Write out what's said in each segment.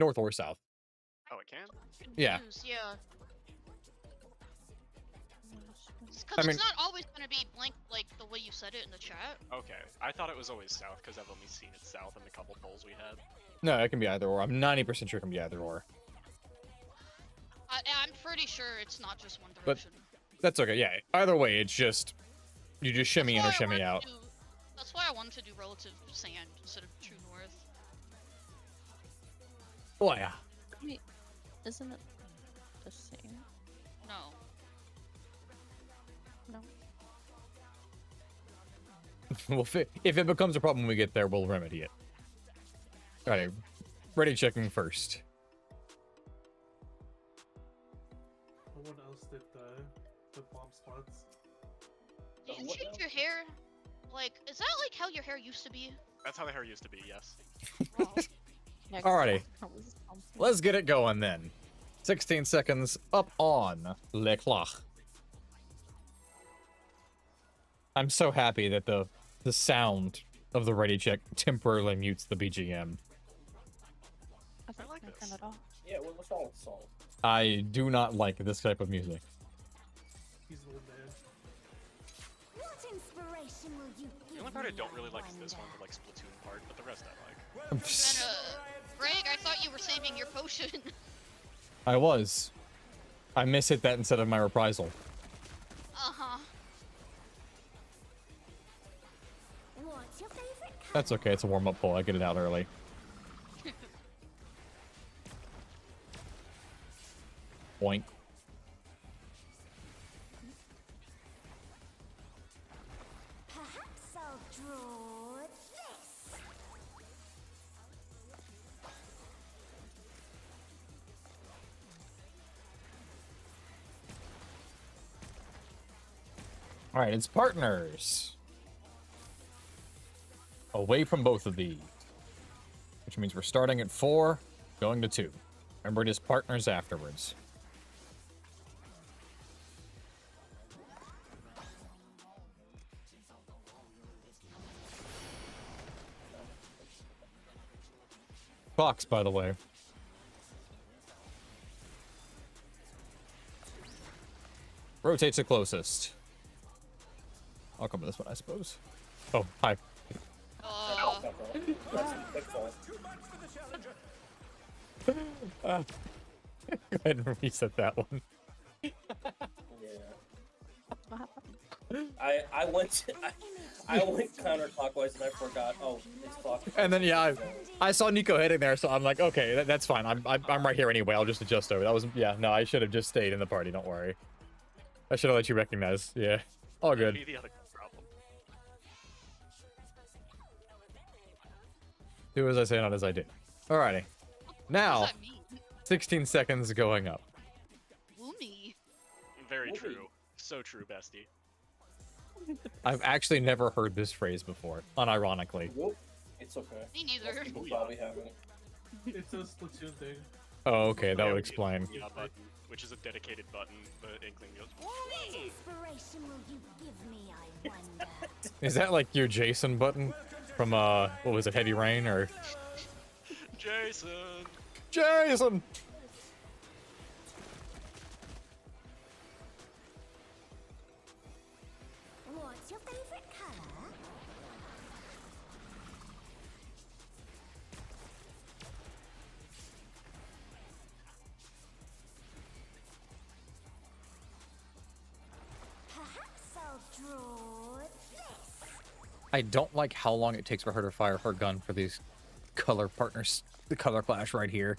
North or south. Oh, it can? Yeah. Confused, yeah. I Because mean- it's not always going to be blank like the way you said it in the chat. Okay, I thought it was always south because I've only seen it south in the couple polls we had. No, it can be either or. I'm 90% sure it can be either or. I'm pretty sure it's not just one But- direction. That's okay. Yeah. Either way, it's just you just shimmy in or That's why I shimmy wanted out. to that's why I wanted to do relative sand instead of true north. Oh yeah. Wait, isn't it the same? No. No. Well, if it becomes a problem when we get there, we'll remedy it. Alright. Ready checking first. No one else did the bomb spots. Did you change your hair? Like, is that like how your hair used to be? That's how the hair used to be, yes. Wow. Yeah, 'cause Alrighty. that was something. Let's get it going then. 16 seconds up on Le Clock. I'm so happy that the sound of the ready check temporarily mutes the BGM. I think like I can this. turn it off. Yeah, what's wrong with Saul? I do not like this type of music. He's the old man. What inspiration will you give The only part I me, don't really like is wonder? this one, the like Splatoon part, but the rest I like. And Greg, I thought you were saving your potion. I was. I mishit that instead of my reprisal. Uh-huh. What's your favorite color? That's okay, it's a warm-up pull. I get it out early. Boink. Perhaps I'll draw this. Alright, it's partners. Away from both of these. Which means we're starting at 4, going to 2. Remember, it is partners afterwards. Fox, by the way. Rotates it closest. I'll come to this one, I suppose. Oh, hi. That's all. Go ahead and reset that one. Yeah. What happened? I went counterclockwise and I forgot. Oh, it's clockwise. And then yeah, I saw Nico heading there, so I'm like, okay, that's fine. I'm right here anyway. I'll just adjust over. That was no. I should have just stayed in the party. Don't worry. I should have let you recognize. Yeah, all good. That'd be the other problem. Do as I say, not as I do. Alrighty. Now, What does that mean? 16 seconds going up. Woomy. Very Whoopee. true. So true, bestie. I've actually never heard this phrase before, unironically. Whoop. It's okay. Me neither. Most people probably haven't. It's a Splatoon thing. Oh, okay, that Yeah, would the explain. Yeah, button, which is a dedicated button. The Inkling goes. What inspiration will you give me, I wonder? Is that like your Jason button from what was it, Heavy Rain or Jason. Jason? What's your favorite color? Perhaps I'll draw this. I don't like how long it takes for her to fire her gun for these color partners. The color clash right here.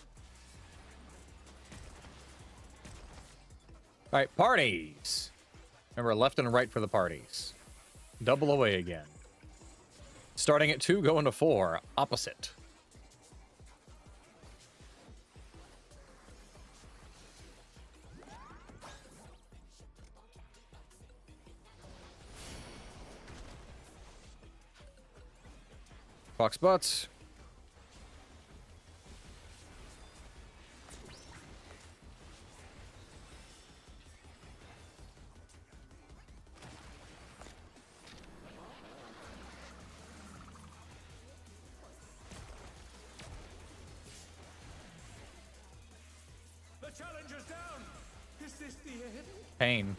All right, parties. Remember, left and right for the parties. Double away again. Starting at 2, going to 4. Opposite. Fox butts. Pain.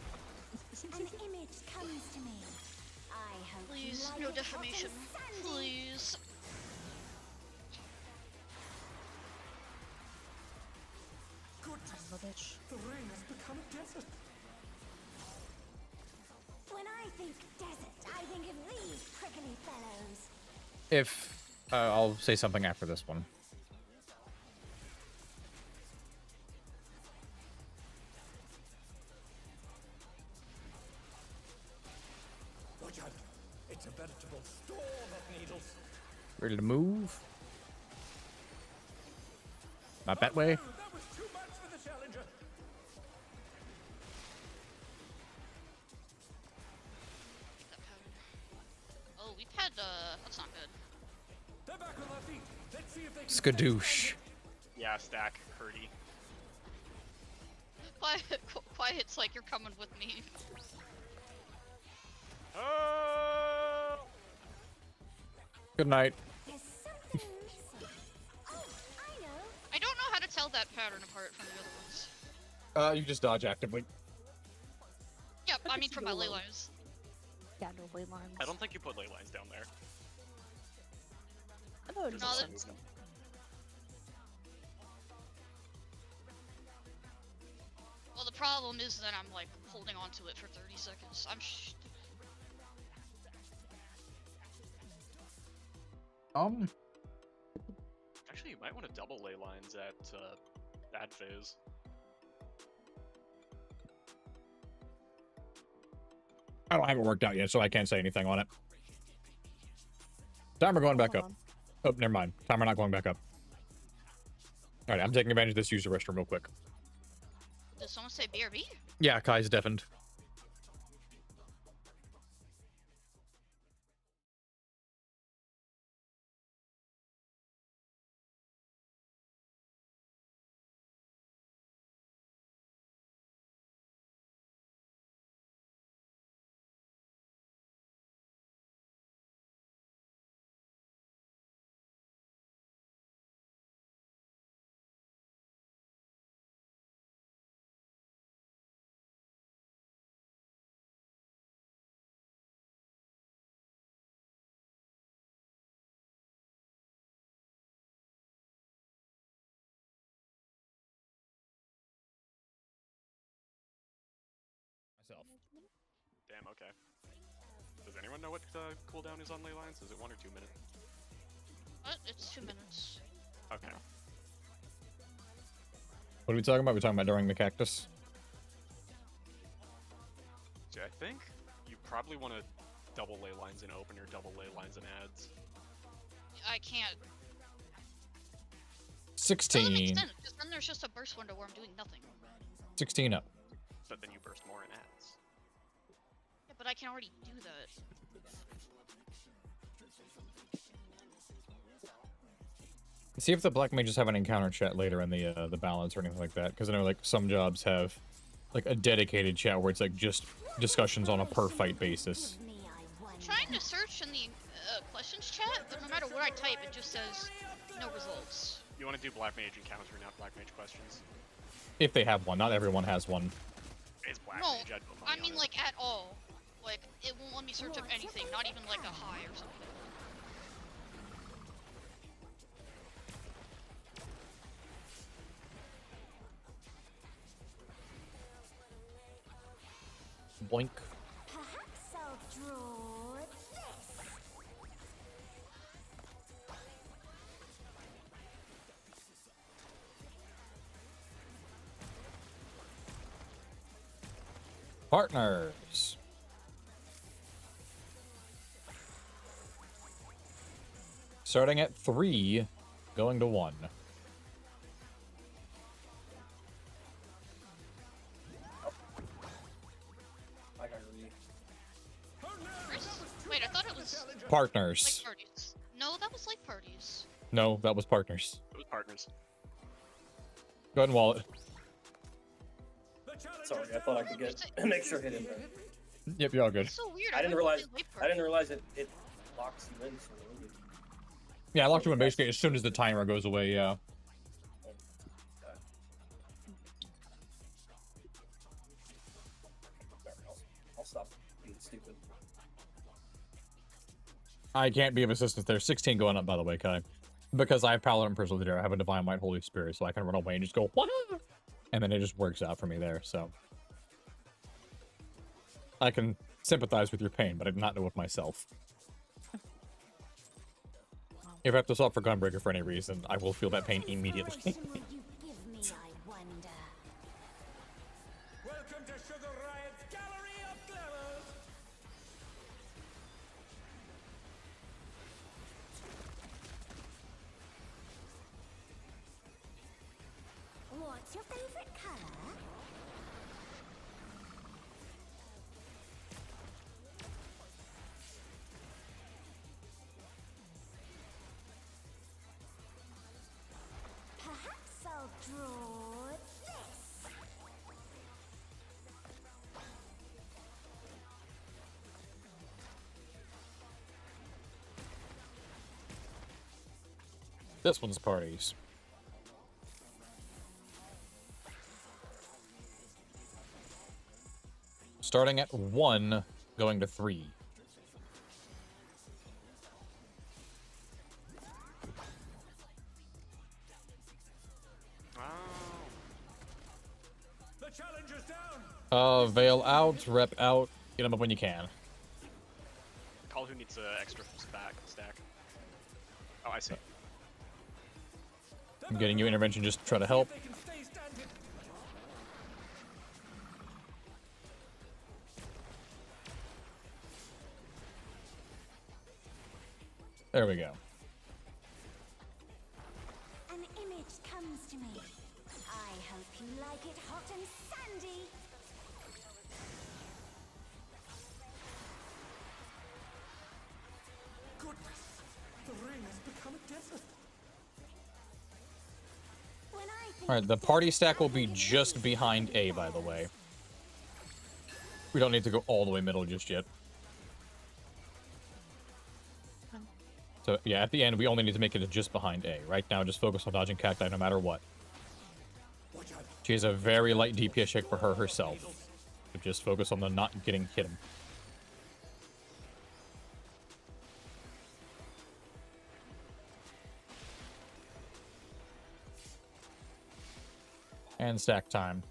An image comes to me. I hope Please, you no like it, defamation. Cotton Sandy. Please. Bitch. When I think desert, I think of these prickly fellows. If I'll say something after this one. Watch out. It's a veritable storm of needles. Ready to move? Not that way. That was too much for the challenger. That pattern. Oh, we've had, that's not good. They're back on their feet. Let's see if they can Skadoosh. Yeah, stack, Hurdy. Quiet's like you're coming with me. Oh! Good night. There's something missing. Oh, I know. I don't know how to tell that pattern apart from the other ones. You just dodge actively. Yep, I mean from my ley lines. Yeah, no ley lines. I don't think you put ley lines down there. I know it There's No, a lot that- of movement. Well, the problem is that I'm like holding on to it for 30 seconds. Actually, you might want to double ley lines at that phase. I don't have it worked out yet, so I can't say anything on it. Timer going back up. Hold Oh, never mind. Timer not going back up. All right, I'm taking advantage of this user restroom real quick. Did someone say BRB? Yeah, Kai's deafened. Myself. Damn, okay. Does anyone know what cooldown is on ley lines? Is it 1 or 2 minutes? What? It's 2 minutes. Okay. What are we talking about? We're talking about during the cactus. So I think you probably want to double ley lines in open or double ley lines in ads. I can't. Doesn't make 16. sense, because then there's just a burst window where I'm doing nothing. 16 up. But then you burst more in ads. Yeah, but I can already do that. See if the black mages have an encounter chat later in the balance or anything like that, because I know like some jobs have like a dedicated chat where it's like just discussions on a per fight basis. Give me, I I'm wonder. trying to search in the questions chat, but no matter what I type, it just says no results. You want to do black mage encounter, not black mage questions. If they have one, not everyone has one. It's black No, mage. I'd put I money mean on it. like at all. Like it won't let me search up anything, not even like a high or something. Boink. Perhaps I'll draw this. Partners. Starting at 3, going to 1. I got re. Wait, I thought it was Partners. like parties. No, that was like parties. No, that was partners. It was partners. Go ahead and wall it. Sorry, I thought I could get an extra hit in there. Yep, you're all good. It's so weird. I didn't thought it realize. was like I didn't realize it locks you in so early. Yeah, I locked you in basically as soon as the timer goes away, yeah. stupid. I can't be of assistance there. 16 going up, by the way, Kai. Because I have Paladin and Personal Leader, I have a Divine Might Holy Spirit, so I can run away and just go, what? And then it just works out for me there, so. I can sympathize with your pain, but I do not know it myself. If I have to swap for Gunbreaker for any reason, I will feel that pain immediately. Inspiration will you give me, I wonder? Welcome to Sugar Riot's Gallery of Glamours! What's your favorite color? Perhaps I'll draw this. This one's parties. Starting at 1, going to 3. The challenger's down! Veil out, rep out, get them up when you can. Call who needs an extra stack. Oh, I see. I'm getting you intervention just to try to help. They can stay standing. There we go. An image comes to me. I hope you like it hot and sandy. Goodness, the ring has become a desert. When I think Alright, the party stack will be just behind A, by the way. We don't need to go all the way middle just yet. So, yeah, at the end, we only need to make it just behind A. Right now, just focus on dodging cacti no matter what. Watch out. She has a very light DPS check for her herself. So just focus on the not getting hit him. And stack time.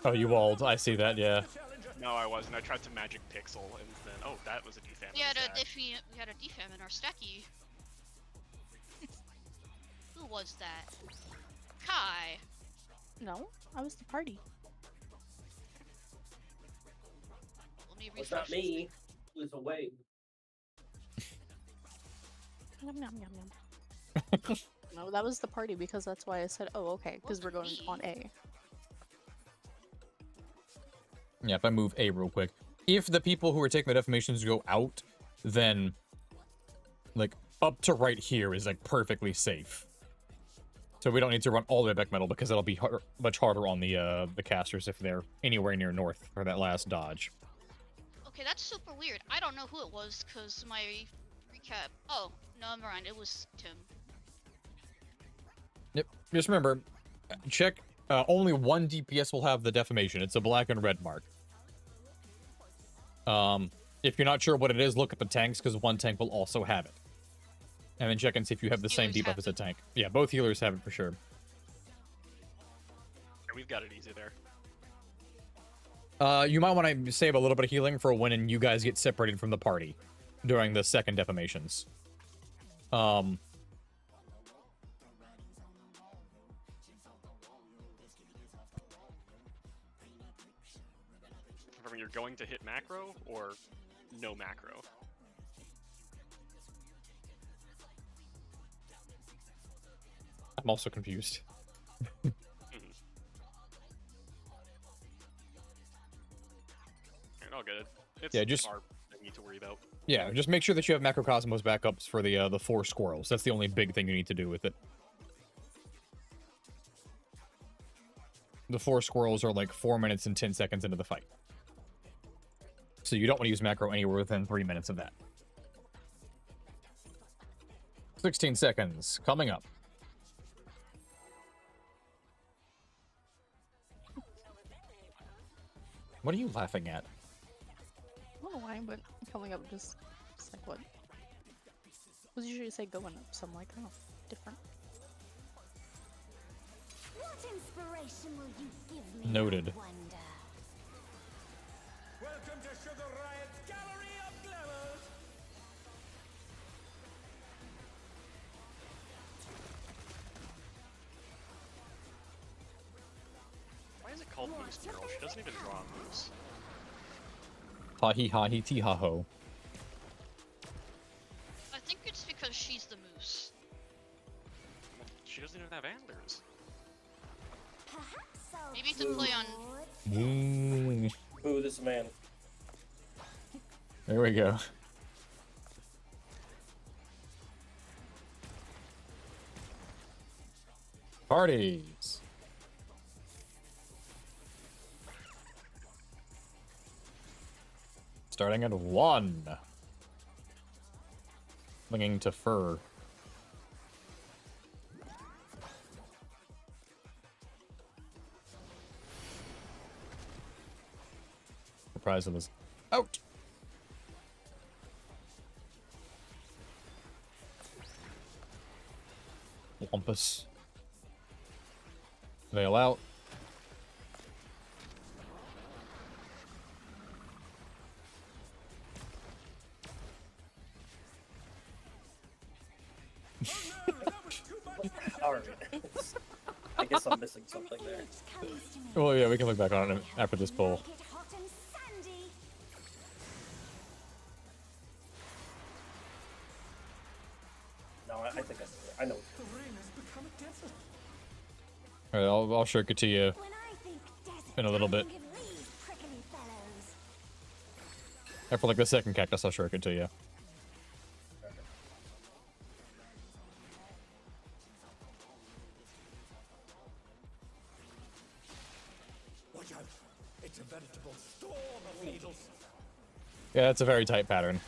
Oh, you walled. I see that, yeah. No, I wasn't. I tried to magic pixel, and then that was a defam. We had a defam in our stacky. Who was that? Kai. No, I was the party. Let me It's refresh. not me. It's away. Yum, yum, yum, yum. No, that was the party because that's why I said, oh, okay, because we're going on A. Yeah, if I move A real quick. If the people who are taking the deformations go out, then, like, up to right here is, like, perfectly safe. So we don't need to run all the way back middle because it'll be much harder on the casters if they're anywhere near north for that last dodge. Okay, that's super weird. I don't know who it was because my recap. Oh, no, never mind. It was Tim. Yep. Just remember, check. Only one DPS will have the defamation. It's a black and red mark. If you're not sure what it is, look at the tanks because one tank will also have it. And then check and see if you have the same Healers debuff have as a it. tank. Yeah, both healers have it for sure. Yeah, we've got it easy there. You might want to save a little bit of healing for when you guys get separated from the party during the second defamations. From you're going to hit macro or no macro. I'm also confused. All good. It's Yeah, just- our thing you need to worry about. Yeah, just make sure that you have Macrocosmos backups for the 4 squirrels. That's the only big thing you need to do with it. The 4 squirrels are like 4 minutes and 10 seconds into the fight. So you don't want to use macro anywhere within 3 minutes of that. 16 seconds coming up. What are you laughing at? Oh, I fine, but coming up just like what? Was usually say going up, so I'm like, oh, different. What inspiration will you give me? Noted. I wonder? Welcome to Sugar Riot's Gallery of Glamours! Why is it called Moose Mural? She doesn't even draw a moose. Ha he ha he tee ha ho. I think it's because she's the moose. Well, she doesn't even have antlers. Perhaps I'll Maybe to play on. Ooh, Boo this man. there we go. Parties. Starting at 1. Clinging to fur. Surprise of this. Out! Wampus. Veil out. Alright. I guess I'm missing something there. Well, yeah, we can look back on it after this poll. Like it hot and sandy. No, I think I know. The rain has become a desert. Alright, I'll shirk it to you When I think desert, in a little I bit. think of these prickly fellows. After like the second cactus, I'll shirk it to you. Watch out. It's a veritable storm of needles. Yeah, it's a very tight pattern.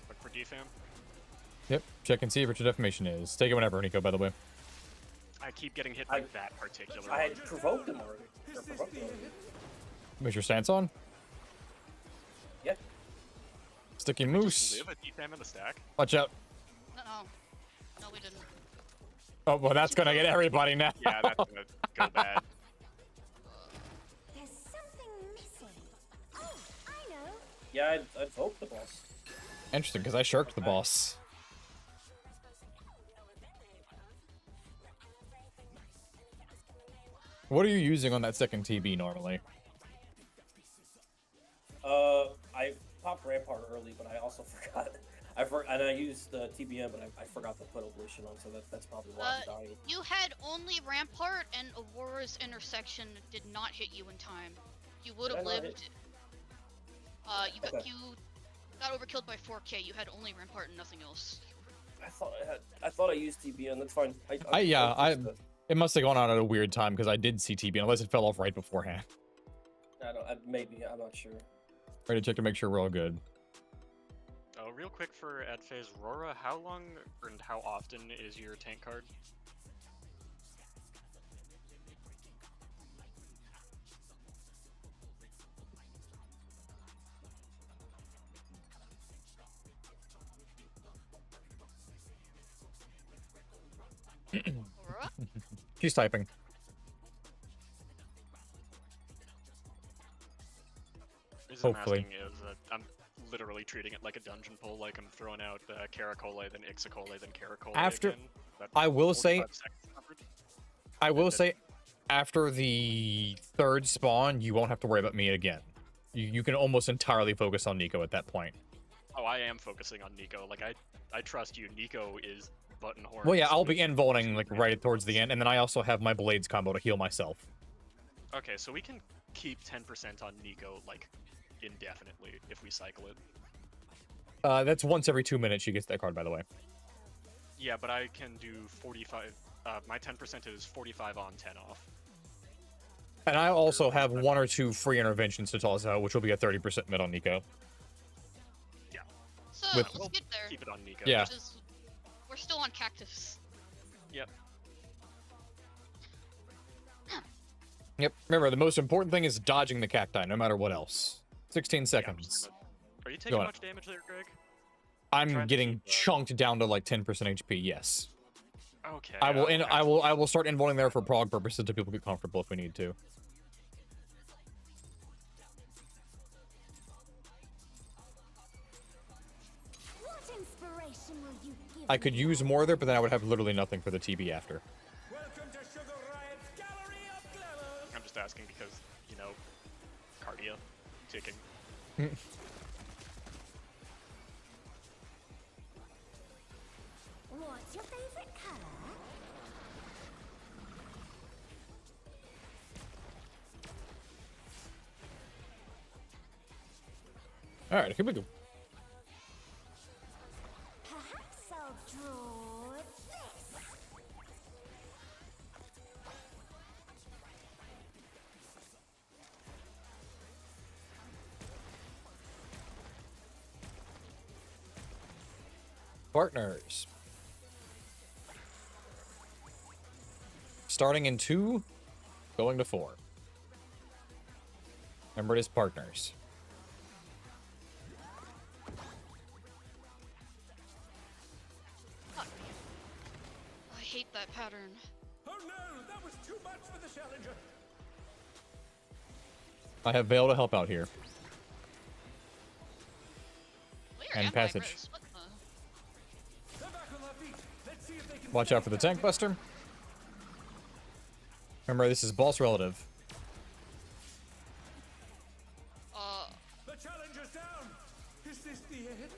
Look for DFAM. Yep, check and see what your defamation is. Take it whenever, Nico, by the way. I keep getting hit by that particular I one. had provoked him already. Or provoked him already. Where's your stance on? Yeah. Sticky Just moose. live a DFAM in the stack. Watch out. No, no, we didn't. Oh, well, that's gonna get everybody now. Yeah, that's gonna go bad. There's something missing. Oh, I know. Yeah, I'd vote the boss. Interesting, because I shirked the boss. What are you using on that second TB normally? I popped Rampart early, but I also forgot. And I used the TBM, but I forgot to put Oblation on, so that's probably why I'm dying. You had only Rampart and Aurora's intersection did not hit you in time. You would have Did I not lived. You got overkilled by 4K. You had only Rampart and nothing else. I thought I used TBM. That's fine. It must have gone on at a weird time because I did see TB, unless it fell off right beforehand. Maybe I'm not sure. Ready to check to make sure we're all good. Oh, real quick for ad phase, Rora, how long and how often is your tank card? Aurora? She's typing. The reason Hopefully. I'm asking is I'm literally treating it like a dungeon pull, like I'm throwing out Caracole, then Ixicole, then Caracole After- again. That's I will say- 45 seconds covered. I will say, after the third spawn, you won't have to worry about me again. You can almost entirely focus on Nico at that point. Oh, I am focusing on Nico. Like, I trust you. Nico is button horn. Well, yeah, I'll be involving like right towards the end, and then I also have my blades combo to heal myself. Okay, so we can keep 10% on Nico, like, indefinitely if we cycle it. That's once every 2 minutes she gets that card, by the way. Yeah, but I can do 45. My 10% is 45 on, 10 off. And I also have 1 or 2 free interventions to toss out, which will be a 30% mid on Nico. So With- let's get there. Keep it on Nico. Yeah. We're still on Cactus. Yep. Yep. Remember, the most important thing is dodging the cacti, no matter what else. 16 seconds. Are you taking Go on. much damage there, Greg? I'm trying to getting keep, chunked down to like 10% HP. Yes. Okay. I will. I'll have I will start invoting there for Prog purposes until people get comfortable if we need to. What inspiration will you give I could me? use more there, but then I would have literally nothing for the TB after. Welcome to Sugar Riot's Gallery of Glamour. I'm just asking because, you know, cardio, ticking. What's your favorite color? All right, here we go. Perhaps I'll draw this. Partners. Starting in 2, going to 4. Remember, it is partners. I hate that pattern. Oh no, that was too much for the challenger. I have Veil to help out here. Where And am passage. I, Rose? What the? They're back on their feet. Let's see if they can Watch out for the tank buster. Remember, this is boss relative. The challenger's down. Is this the end?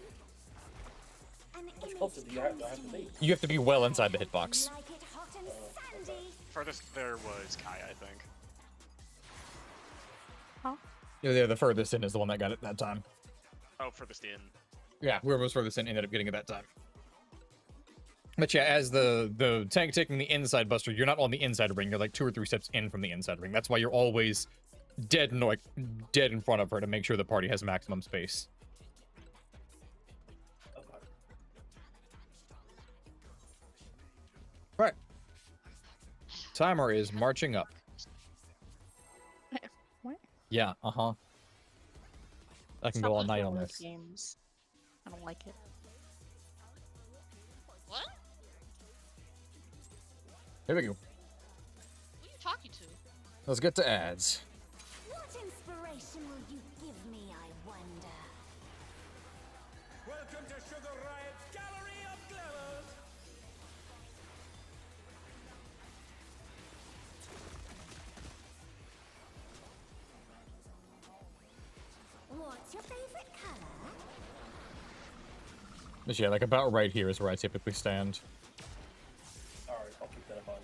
An How image close do you have to comes to be? me. You have to be well inside the hitbox. Like it hot and sandy. Furthest there was Kai, I think. Yeah, the furthest in is the one that got it that time. Oh, furthest in. Yeah, whoever was furthest in ended up getting it that time. But yeah, as the tank taking the inside buster, you're not on the inside ring. You're like 2 or 3 steps in from the inside ring. That's why you're always dead in front of her to make sure the party has maximum space. Okay. Right. Timer is marching up. What? Yeah, uh-huh. I can Stop go all night playing on those this. Games. I don't like it. What? Here we go. Who are you talking to? Let's get to ads. What inspiration will you give me, I wonder? Welcome to Sugar Riot's Gallery of Glamour. What's your favorite color? But yeah, like about right here is where I typically stand. Alright, I'll keep that in mind.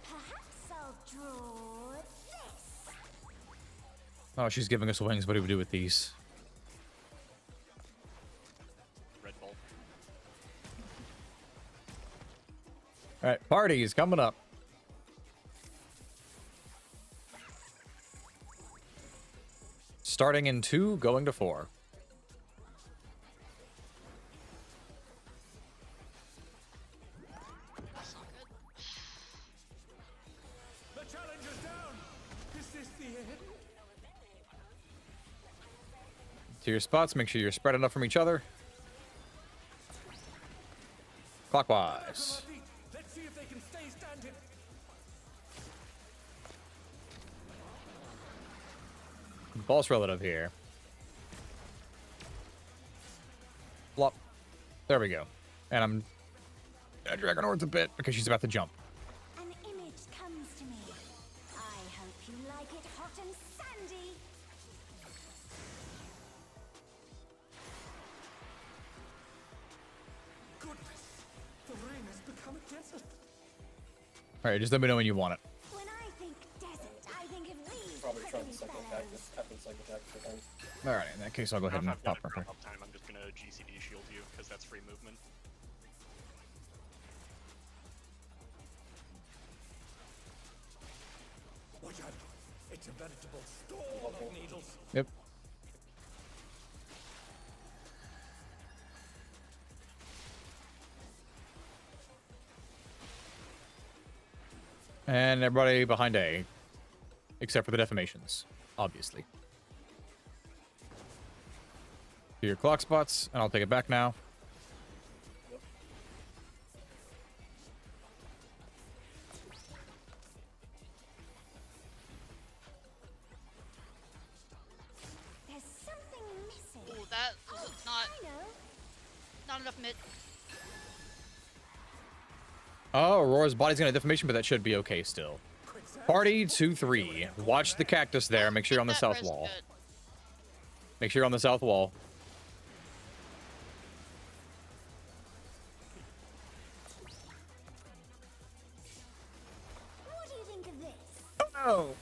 Perhaps I'll draw this. Oh, she's giving us wings. What do we do with these? Red Bull. Alright, party is coming up. Starting in 2, going to 4. That's not good. The challenger's down. Is this the end? To your spots, make sure you're spread enough from each other. Clockwise. Feet. Let's see if they can stay standing. Boss relative here. Flop. There we go. And I'm dragging towards a bit because she's about to jump. An image comes to me. I hope you like it hot and sandy. Goodness, the rain has become a desert. Alright, just let me know when you want it. When I think desert, I think of these Probably trying to prickly cycle bears. cactus. Happens like a cactus thing. Alright, in that case, I'll go ahead If and I've got pop a her. drop up time, I'm just gonna GCD shield you, because that's free movement. Watch out. It's a veritable storm of needles. Yep. And everybody behind A. Except for the defamations, obviously. Do your clock spots, and I'll take it back now. There's something missing. Ooh, that was not I know. not enough mid. Oh, Aurora's body's gonna defamation, but that should be okay still. Party 2-3. Watch the cactus there. Make sure you're on the That south res wall. good. Make sure you're on the south wall. What do you think of this? Oh.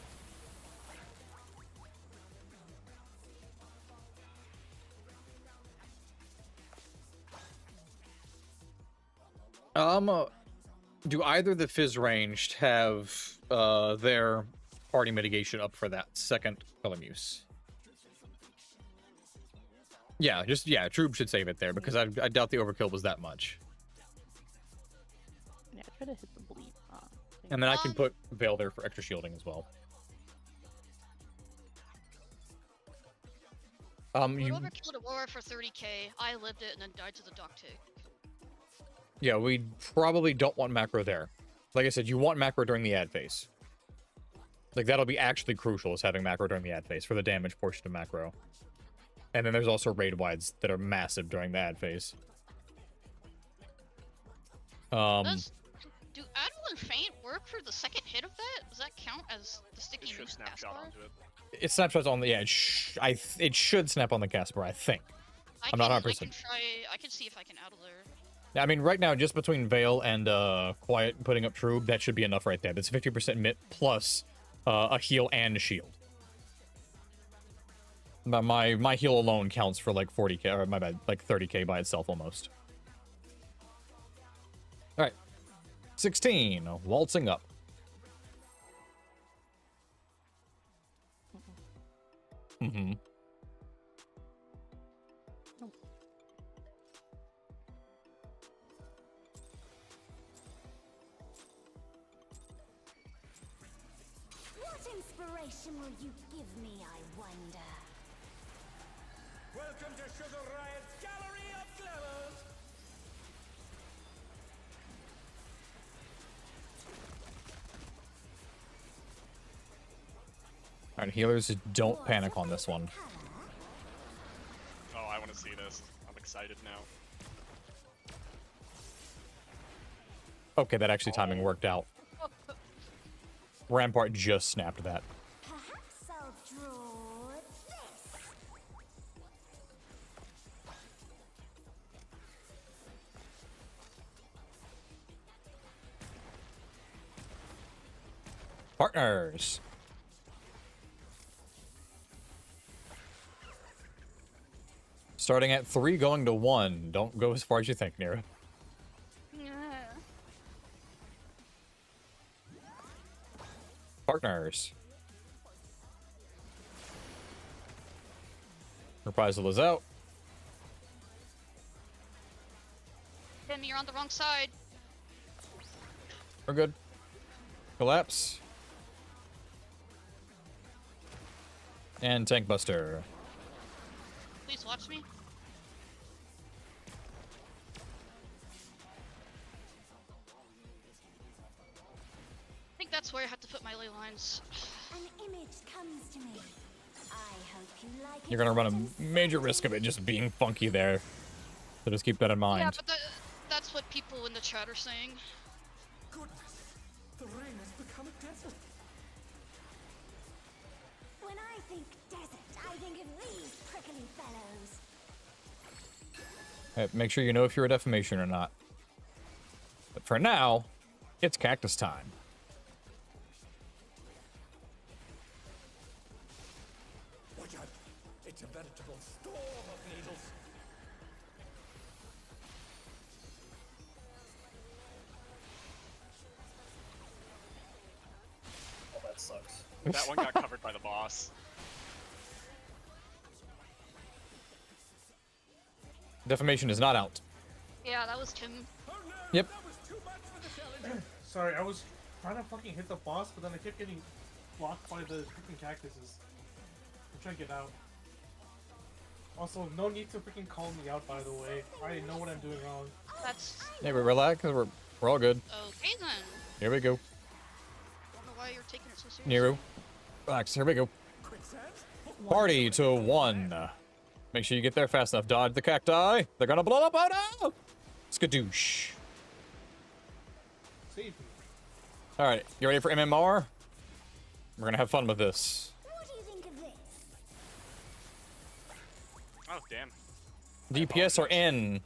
Do either the Fizz ranged have their party mitigation up for that second color muse? Yeah, Troob should save it there because I doubt the overkill was that much. Yeah, try to hit the bleed. And then I can put Veil there for extra shielding as well. We You overkilled Aurora for 30k. I lived it and then died to the dock tick. Yeah, we probably don't want macro there. Like I said, you want macro during the ad phase. Like, that'll be actually crucial, is having macro during the ad phase for the damage portion of macro. And then there's also raid wides that are massive during the ad phase. Do Admiral and Feint work for the second hit of that? Does that count as the It sticky should move snapshot taskbar? onto it. It snapshots on the edge. It should snap on the cast bar, I think. I'm not 100%. I can see if I can out of there. I mean, right now, just between Veil and Quiet putting up Troob, that should be enough right there. That's 50% mit plus a heal and a shield. My heal alone counts for like 40k, or my bad, like 30k by itself almost. All right, 16, waltzing up. Mm-hmm. What inspiration will you give me, I wonder? Welcome to Sugar Riot's Gallery of Glamours! All right, healers, don't panic on this one. Oh, I want to see this. I'm excited now. Okay, that actually timing worked out. Rampart just snapped that. Perhaps I'll draw this. Partners. Starting at 3, going to 1. Don't go as far as you think, Nira. Partners. Reprisal is out. Tim, you're on the wrong side. We're good. Collapse. And Tank Buster. Please watch me. I think that's where I have to put my ley lines. An image comes to me. I hope you like it. You're gonna run hot and a major risk of it just being funky there. So just keep that in mind. Yeah, but that's what people in the chat are saying. Goodness, the rain has become a desert. When I think desert, I think of these prickly fellows. Make sure you know if you're a defamation or not. But for now, it's cactus time. Watch out, it's a veritable storm of needles. Oh, that sucks. That one got covered by the boss. Defamation is not out. Yeah, that was Tim. Oh no, Yep. that was too much for the challenger. Sorry, I was trying to fucking hit the boss, but then I kept getting blocked by the freaking cactuses. I'm trying to get out. Also, no need to freaking call me out, by the way. I know what I'm doing wrong. That's Hey, we relax, cause we're all good. okay then. Here we go. Don't know why you're taking it so seriously. Nero. Relax, here we go. Party to 1. Make sure you get there fast enough. Dodge the cacti. They're gonna blow up. Oh no! Skadoosh. Save me. Alright, you ready for MMR? We're gonna have fun with this. What do you think of this? Oh, damn. DPS are in.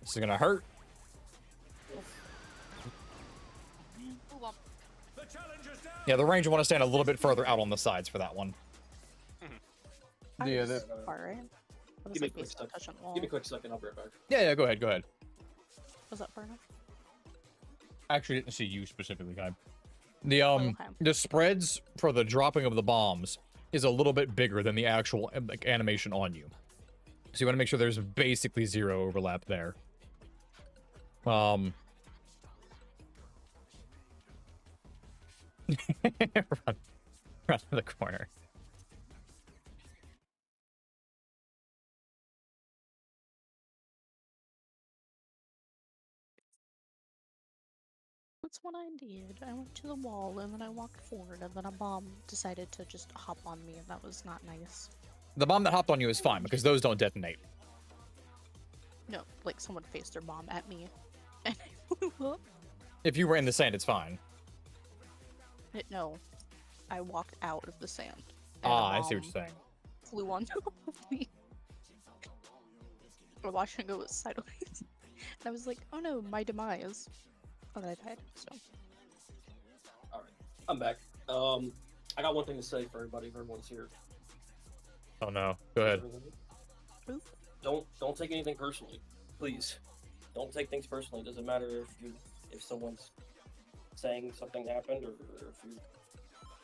This is gonna hurt. Ooh, well, The challenge is down. Yeah, the range will want to stand a little bit further out on the sides for that one. Yeah, that- far, right? I was Give me a like, quick basically second. touching the wall. Give me a quick second, I'll be right back. Yeah, go ahead, go ahead. Was that far enough? I actually didn't see you specifically, Kai. The okay. the spreads for the dropping of the bombs is a little bit bigger than the actual like, animation on you. So you want to make sure there's basically 0 overlap there. Run. Run to the corner. That's what I did. I went to the wall and then I walked forward and then a bomb decided to just hop on me and that was not nice. The bomb that hopped on you is fine because those don't detonate. No, like someone faced their bomb at me and I flew up. If you were in the sand, it's fine. No, I walked out of the sand. and a Ah, I see what bomb you're saying. Flew on top of me. I was watching it go sideways. And I was like, oh no, my demise. And then I died, so. Alright, I'm back. I got one thing to say for everybody if everyone's here. Oh no. Go ahead. Don't take anything personally. Please. Don't take things personally. It doesn't matter if someone's saying something happened or if you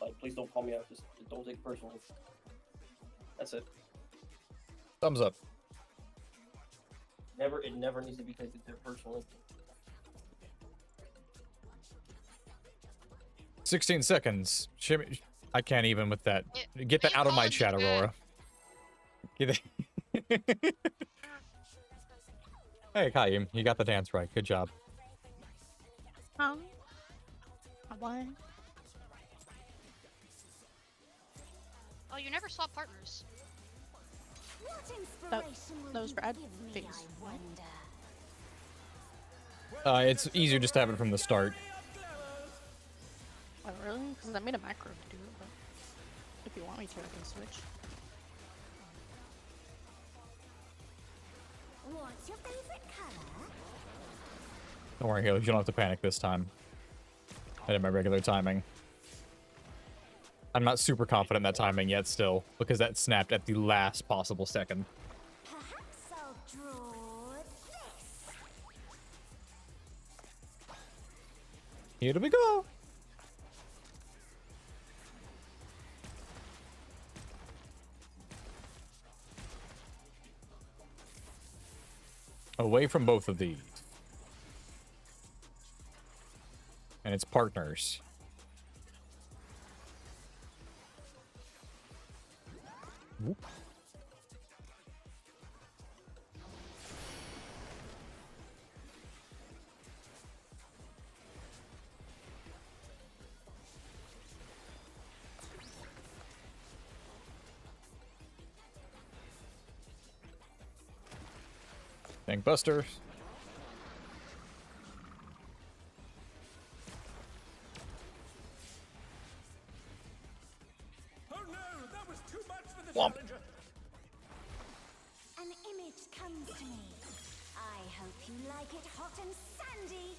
like please don't call me out. Just don't take it personally. That's it. Thumbs up. It never needs to be taken personally. 16 seconds. Shimmy. I can't even with that. Get that out of my chat, Aurora. Get it. Hey, Kai, you got the dance right. Good job. Why? oh, you never swap partners. What That- inspiration will that was you for ad give me, things, I right? wonder? It's easier just to have it from the start. Oh, really? Because I made a macro to do it, but if you want me to, I can switch. What's your favorite color? Don't worry, Haley. You don't have to panic this time. I did my regular timing. I'm not super confident in that timing yet still, because that snapped at the last possible second. Perhaps I'll draw this. Here we go. Away from both of these. And its partners. Whoop. Tank Buster. Oh no, that was too much for the Womp. challenger. An image comes to me. I hope you like it hot and sandy.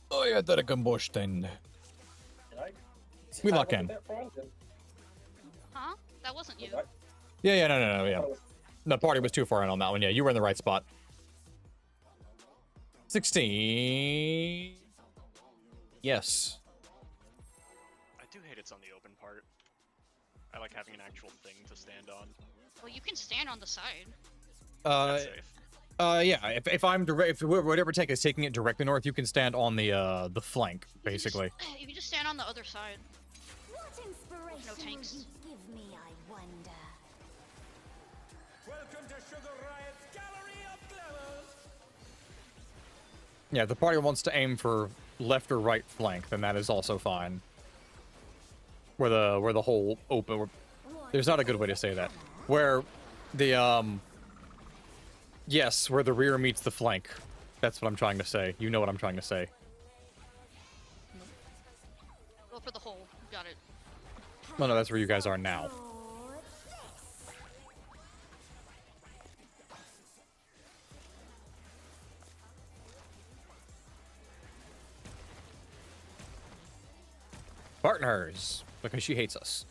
Oh, yeah, that a combustion. Did I? We Did I lock look in. at that wrong? Huh? That wasn't you. Was I- Yeah, no, yeah. Oh, The party was too far in on that one. Yeah, you were in the right spot. 16. Yes. I do hate it's on the open part. I like having an actual thing to stand on. Well, you can stand on the side. That's safe. Yeah. If I'm direct, if whatever tank is taking it directly north, you can stand on the flank, basically. You can just stand on the other side. What inspiration No tanks. will you give me, I wonder? Welcome to Sugar Riot's Gallery of Glamours. Yeah, if the party wants to aim for left or right flank, then that is also fine. Where the whole open. There's not a good way to say that. Where the yes, where the rear meets the flank. That's what I'm trying to say. You know what I'm trying to say. Go for the hole. Got it. No, that's where you guys are now. Partners, because she hates us.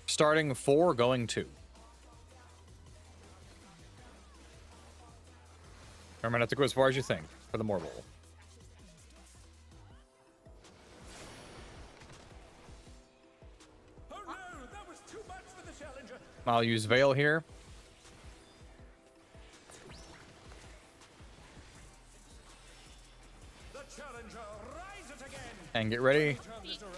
Starting 4, going 2. Remember not to go as far as you think for the Mortal. Oh no, that was too much for the challenger. I'll use Veil here. The challenger rises again. And get ready. Turn this around.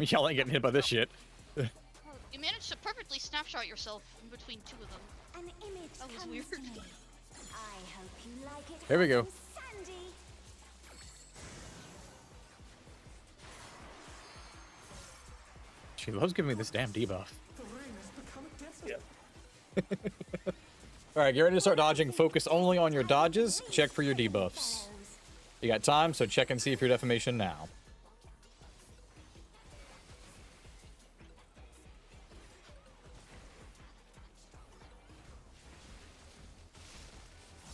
Y'all ain't getting hit by this shit. You managed to perfectly snapshot yourself in between two of them. An image That was comes weird. to me. I hope you like it. Here we go. hot and sandy. She loves giving me this damn debuff. The ring has become a desert. Yeah. Alright, get ready to start dodging. Focus only on your dodges. Check for your debuffs. You got time, so check and see if you're defamation now.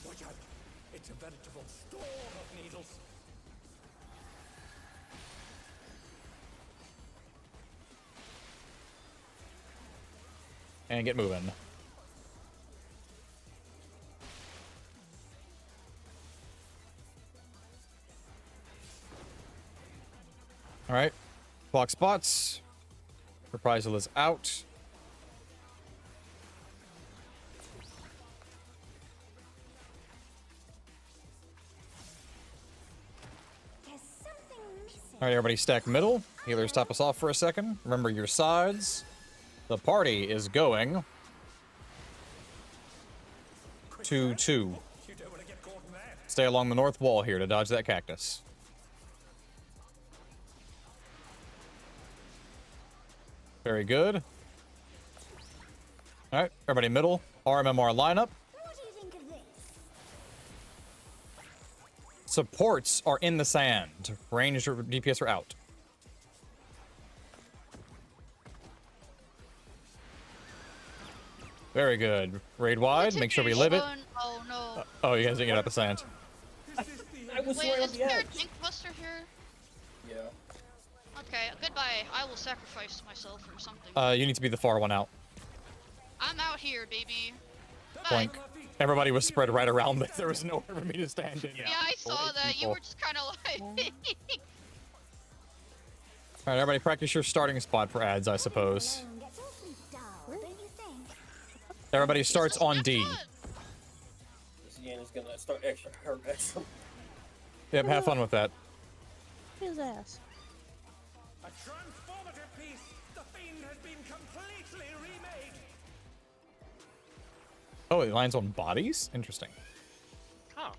Watch out. It's a veritable storm of needles. And get moving. Alright. Clock spots. Reprisal is out. There's something missing. Alright, everybody stack middle. Healers top us off for a second. Remember your sides. The party is going 2-2. You don't want to get caught in that. Stay along the north wall here to dodge that cactus. Very good. Alright, everybody middle. RMMR lineup. What do you think of this? Supports are in the sand. Ranged or DPS are out. Very good. Raid wide. Make sure we live it. Oh no. Oh, you guys didn't get out the sand. I was Wait, right on is the there a edge. tank buster here? Yeah. Okay, goodbye. I will sacrifice myself or something. You need to be the far one out. I'm out here, baby. Bye. Blank. Everybody was spread right around this. There was nowhere for me to stand in. Yeah, I saw that. You were just kind of like. Alright, everybody practice your starting spot for ads, I suppose. Alone gets awfully dull, don't you think? Everybody starts on D. This Yan is gonna start extra hurt extra. Yep, have fun with that. His ass. A transformative piece. The Fiend has been completely remade. Oh, it lands on bodies? Interesting. Huh.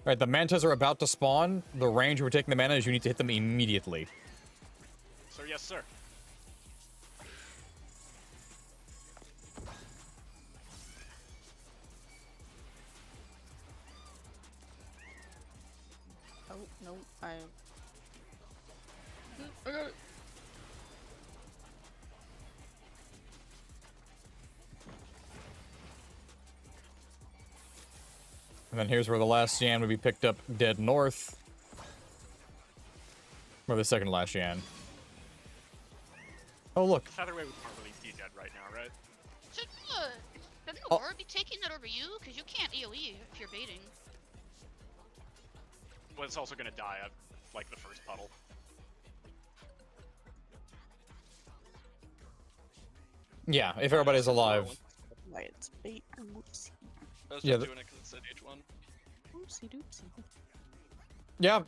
Alright, the mantas are about to spawn. The range we're taking the mana is you need to hit them immediately. Sir, yes, sir. Oh, no, I... And then here's where the last Yan would be picked up dead north. Or the second last Yan. Oh, look. Either way, we can't really be dead right now, right? Shouldn't Oh. Aurora be taking it over you? Because you can't AoE if you're baiting. Well, it's also gonna die at, like, the first puddle. Yeah, if everybody's alive. Right, it's bait. Whoopsie. I was Yeah, just doing it because it said H1. Whoopsie doopsie. Yeah,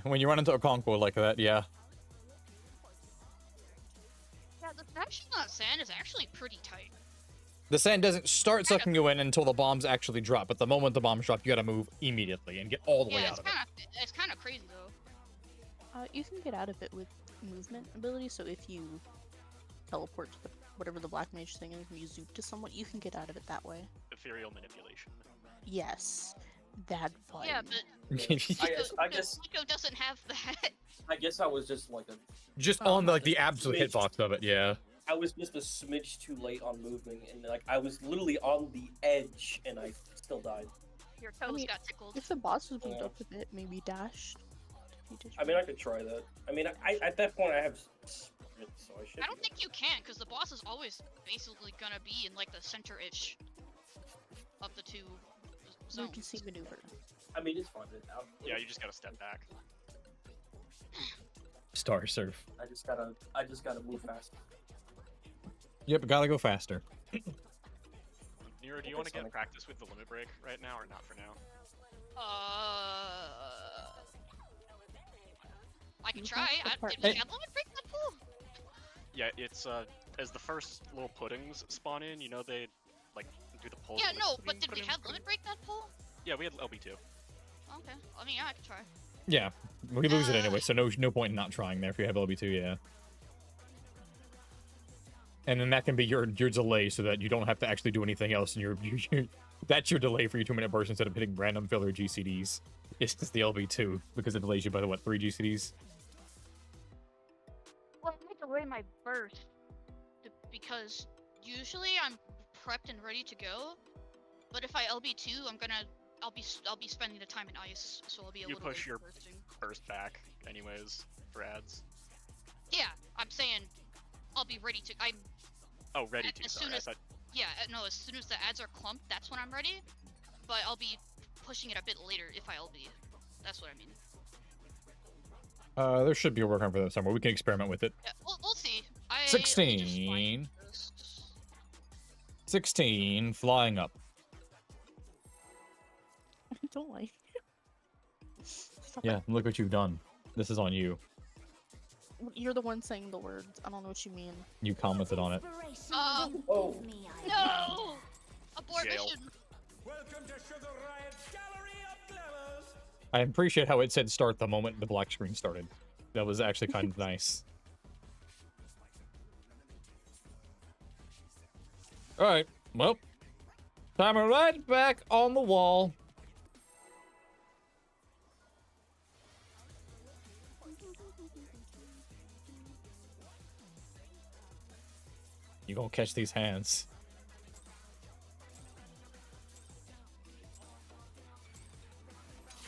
when you run into a conquer like that, yeah. Yeah, the section on sand is actually pretty tight. The sand doesn't start sucking you in until the bombs actually drop, but the moment the bombs drop, you gotta move immediately and get all the way Yeah, out of it. it's kind of crazy though. You can get out of it with movement ability, so if you teleport to whatever the black mage thing is and you zoop to someone, you can get out of it that way. Ethereal manipulation. Yes. That button. Yeah, but I guess Nico doesn't have that. I guess I was just like a Just Oh, on like the absolute smidge. hitbox of it, yeah. I was just a smidge too late on moving, and like I was literally on the edge, and I still died. Your toes mean, got tickled. If the boss was moved Yeah. up a bit, maybe dash. I mean, I could try that. I mean, I at that point I have sprint, so I should. I don't be think you can, because the boss is always basically gonna be in like the center-ish of the two zones. Emergency maneuver. I mean, it's fine. Yeah, you just gotta step back. Star surf. I just gotta move fast. Yep, gotta go faster. Nero, do you Okay, want to get Sonic. practice with the limit break right now, or not for now? I can You try. can Did apart- we Hey. have limit break that pool? Yeah, it's as the first little puddings spawn in, you know they like do the pull. Yeah, with no, the but did we pudding, have pudding? limit break that pool? Yeah, we had LB2. Okay. I mean, yeah, I can try. Yeah, we lose it anyway, so no point in not trying there if you have LB2, yeah. And then that can be your delay so that you don't have to actually do anything else, and that's your delay for your 2-minute burst instead of hitting random filler GCDs. It's just the LB2, because it delays you by, what, 3 GCDs? Well, I delay my burst because usually I'm prepped and ready to go, but if I LB2, I'll be spending the time in ice, so I'll be a You little push late your for bursting. burst back, anyways, for ads. Yeah, I'm saying I'll be ready to. I'm Oh, ready As to. soon Sorry, I as- thought yeah, no. As soon as the ads are clumped, that's when I'm ready. But I'll be pushing it a bit later if I LB. That's what I mean. There should be a workaround for that somewhere. We can experiment with it. Yeah, we'll see. Let me just 16. find this. 16, flying up. Don't like. Stop Yeah, look what you've done. This is on you. it. You're the one saying the words. I don't know what you mean. You commented on it. Inspiration Oh. will you give me, I No! Abort Jail. mission. Welcome to Sugar Riot's Gallery of Glamours. I appreciate how it said start the moment the black screen started. That was actually kind of nice. Alright, well. Timer right back on the wall. You gonna catch these hands.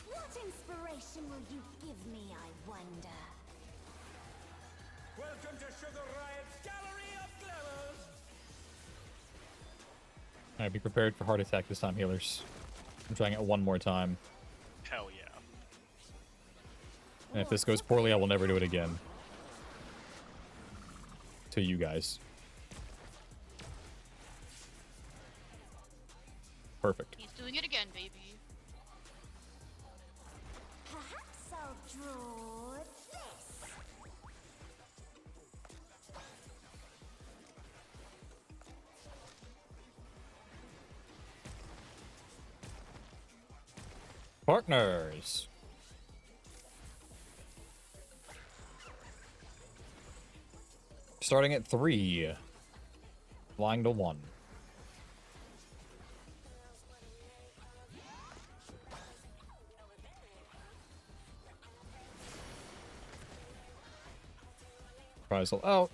What inspiration will you give me, I wonder? Welcome to Sugar Riot's Gallery of Glamours. Alright, be prepared for heart attack this time, healers. I'm trying it one more time. hell yeah. And if this goes poorly, I will never do it again. To you guys. Perfect. He's doing it again, baby. Perhaps I'll draw this. Partners. Starting at 3. Flying to 1. Reprisal out.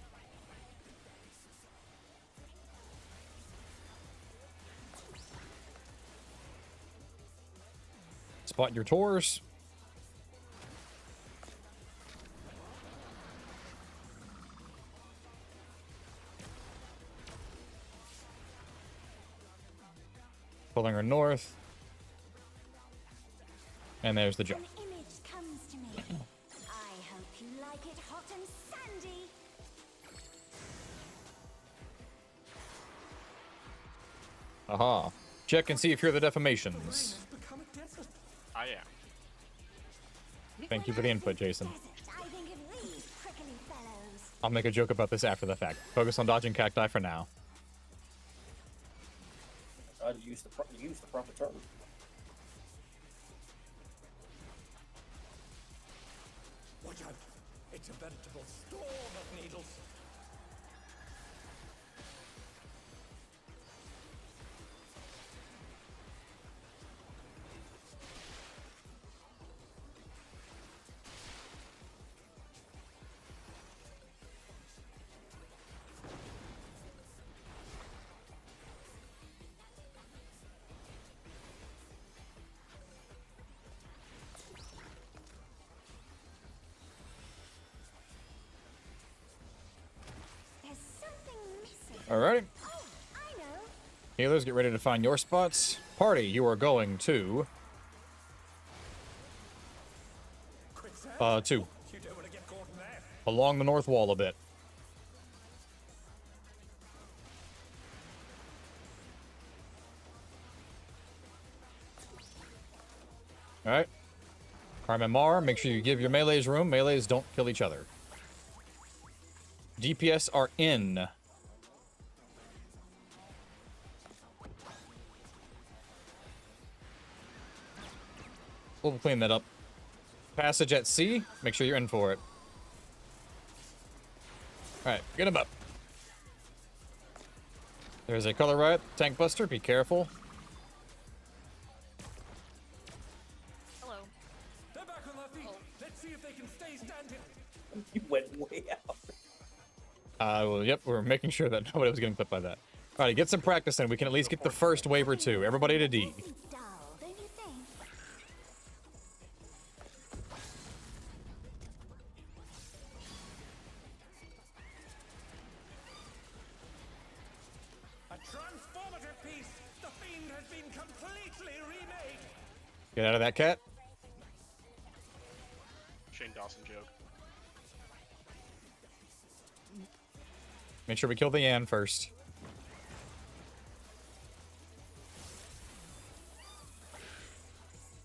Spot your tours. pulling her north. And there's the jump. An image comes to me. I hope you like it hot and sandy. Aha. Check and see if you're the defamations. Has become a desert. I am. Thank you for the input, Jason. Desert, I think of these prickly fellows. I'll make a joke about this after the fact. Focus on dodging cacti for now. I use the proper term. Watch out. It's a veritable storm of needles. There's something missing. Alrighty. Oh, I know. Healers, get ready to find your spots. Party, you are going to... Quicksand? 2. You don't want to get caught in there. Along the north wall a bit. Alright. Carmen Mar, make sure you give your melees room. Melees don't kill each other. DPS are in. We'll clean that up. Passage at sea, make sure you're in for it. Alright, get him up. There's a color riot, tank buster, be careful. Hello. They're back on their feet. Let's see if they can stay standing. You went way out. Well, yep, we're making sure that nobody was getting clipped by that. Alright, get some practice in. We can at least get the first wave or two. Everybody to D. Dull, don't you think? A transformative piece. The fiend has been completely remade. Get out of that, cat. Shane Dawson joke. Make sure we kill the Yan first.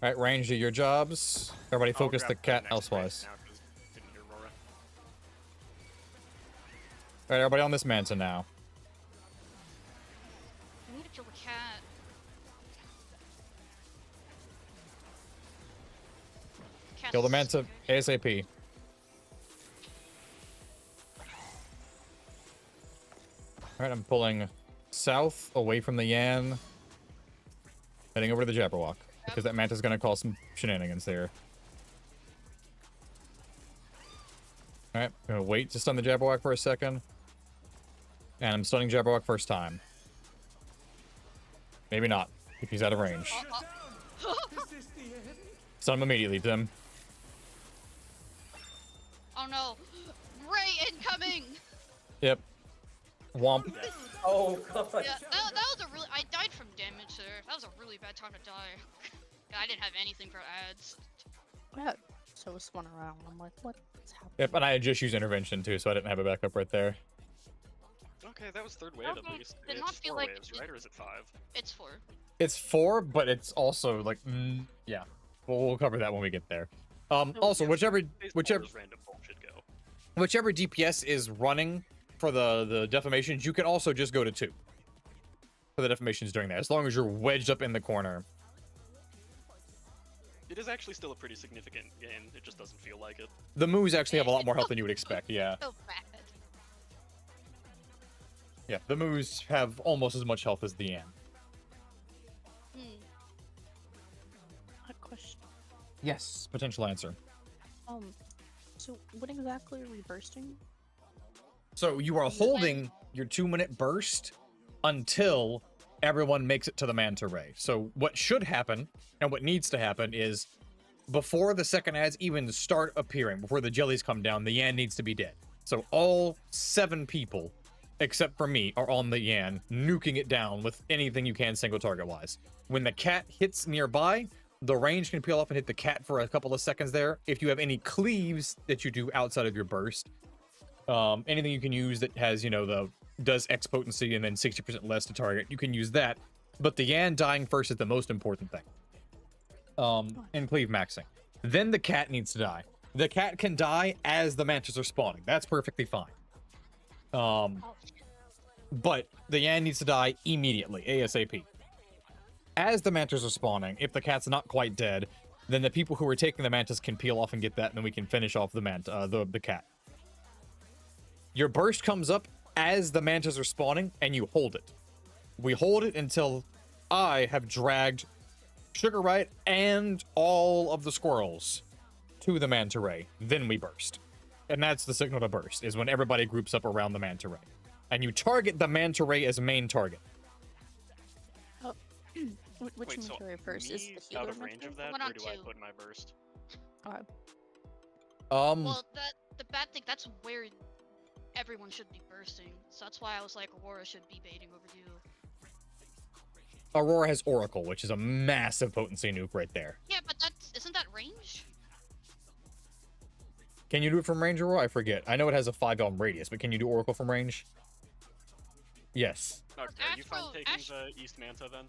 Alright, range, do your jobs. Everybody I'll focus the grab cat next elsewise. phase now 'cause didn't hear Aurora. Alright, everybody on this manta now. I need to kill the cat. Cat's Kill the manta okay. ASAP. Alright, I'm pulling south away from the Yan. Heading over to the Jabberwock. Because that manta's gonna cause some shenanigans there. Alright, I'm gonna wait to stun the Jabberwock for a second. And I'm stunning Jabberwock first time. Maybe not, if he's out of range. Is this the end? Stun him immediately, Tim. Oh no. Ray incoming! Yep. Womp. Oh god. Yeah, that was a really. I died from damage there. That was a really bad time to die. I didn't have anything for ads. Yeah, so it spun around. I'm like, what's happening? Yep, and I had just used intervention too, so I didn't have a backup right there. Okay, that was third wave at Okay, least. did It's not feel 4 like waves, it- right? Or is it 5? It's 4. It's 4, but it's also like, yeah. We'll cover that when we get there. Also, whichever Phase 4 is random bullshit go. whichever DPS is running for the defamations, you can also just go to 2 for the defamations during that, as long as you're wedged up in the corner. It is actually still a pretty significant gain. It just doesn't feel like it. The moves actually have a lot more health than you would expect, yeah. So bad. Yeah, the moves have almost as much health as the Yan. Hmm. Odd question. Yes. Potential answer. So what exactly are we bursting? So you are holding your 2-minute burst until everyone makes it to the manta ray. So what should happen and what needs to happen is before the second ads even start appearing, before the jellies come down, the Yan needs to be dead. So all 7 people except for me, are on the Yan, nuking it down with anything you can single target wise. When the cat hits nearby, the range can peel off and hit the cat for a couple of seconds there. If you have any cleaves that you do outside of your burst, anything you can use that has, you know, does X potency and then 60% less to target, you can use that. But the Yan dying first is the most important thing. And cleave maxing. Then the cat needs to die. The cat can die as the mantras are spawning. That's perfectly fine. But the Yan needs to die immediately, ASAP. As the mantras are spawning, if the cat's not quite dead, then the people who are taking the mantis can peel off and get that, and then we can finish off the the cat. Your burst comes up as the mantas are spawning, and you hold it. We hold it until I have dragged Sugar Riot and all of the squirrels to the manta ray. Then we burst. And that's the signal to burst, is when everybody groups up around the manta ray. And you target the manta ray as main target. Oh, which Wait, manta ray first? Is me the healer out of manta range ray? of that, One or on do I two. put my burst? Okay. Well, the bad thing, that's where everyone should be bursting. So that's why I was like, Aurora should be baiting over you. Aurora has Oracle, which is a massive potency nuke right there. Yeah, but isn't that range? Can you do it from range, Aurora? I forget. I know it has a 5 elm radius, but can you do Oracle from range? Yes. Okay, are you fine Astro- taking Ast- the East Manta then?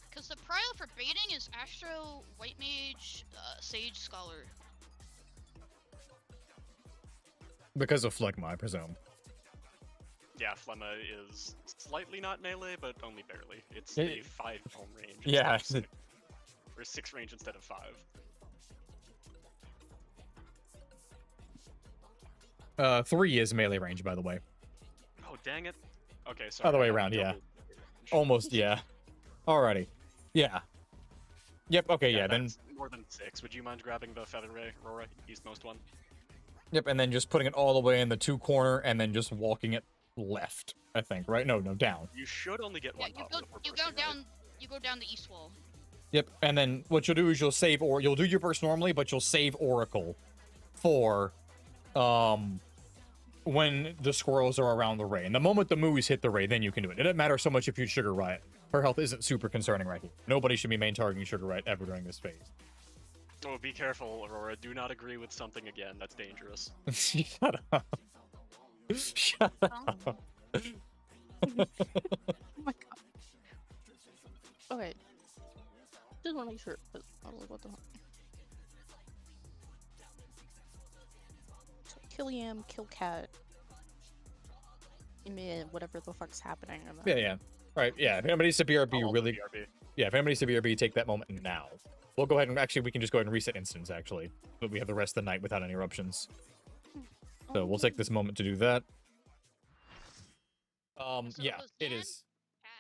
Because the prio for baiting is Astro, White Mage, Sage, Scholar. Because of Phlegma, I presume. Yeah, Phlegma is slightly not melee, but only barely. It's It- a 5 home range. Yeah. instead of 6. Or 6 range instead of 5. 3 is melee range, by the way. Oh, dang it. Okay, sorry. Other way I have around, yeah. double range. Almost, yeah. Alrighty. Yeah. Yep, okay, yeah, then... that's more than 6. Would you mind grabbing the Feather Ray, Aurora, eastmost one? Yep, and then just putting it all the way in the 2 corner, and then just walking it left, I think, right? No, down. You should only get Yeah, one you pop go, before you bursting, go right? down, you go down the east wall. Yep, and then what you'll do is you'll save, or you'll do your burst normally, but you'll save Oracle for, when the squirrels are around the ray. And the moment the moos hit the ray, then you can do it. It doesn't matter so much if you Sugar Riot. Her health isn't super concerning right here. Nobody should be main targeting Sugar Riot ever during this phase. Oh, be careful, Aurora. Do not agree with something again. That's dangerous. Shut up. Shut up. Oh my god. Okay. Just want to make sure. 'Cause I was like, what the hell? So kill Yam, kill Cat. I mean, whatever the fuck's happening. And then... Yeah. Right, yeah. If anybody's to BRB, I'll really... BRB. Yeah, if anybody's to BRB, take that moment now. We'll go ahead and... Actually, we can just go ahead and reset instance, actually. But we have the rest of the night without any eruptions. So we'll take this moment to do that. So Yeah, was it Dan, is. Cat,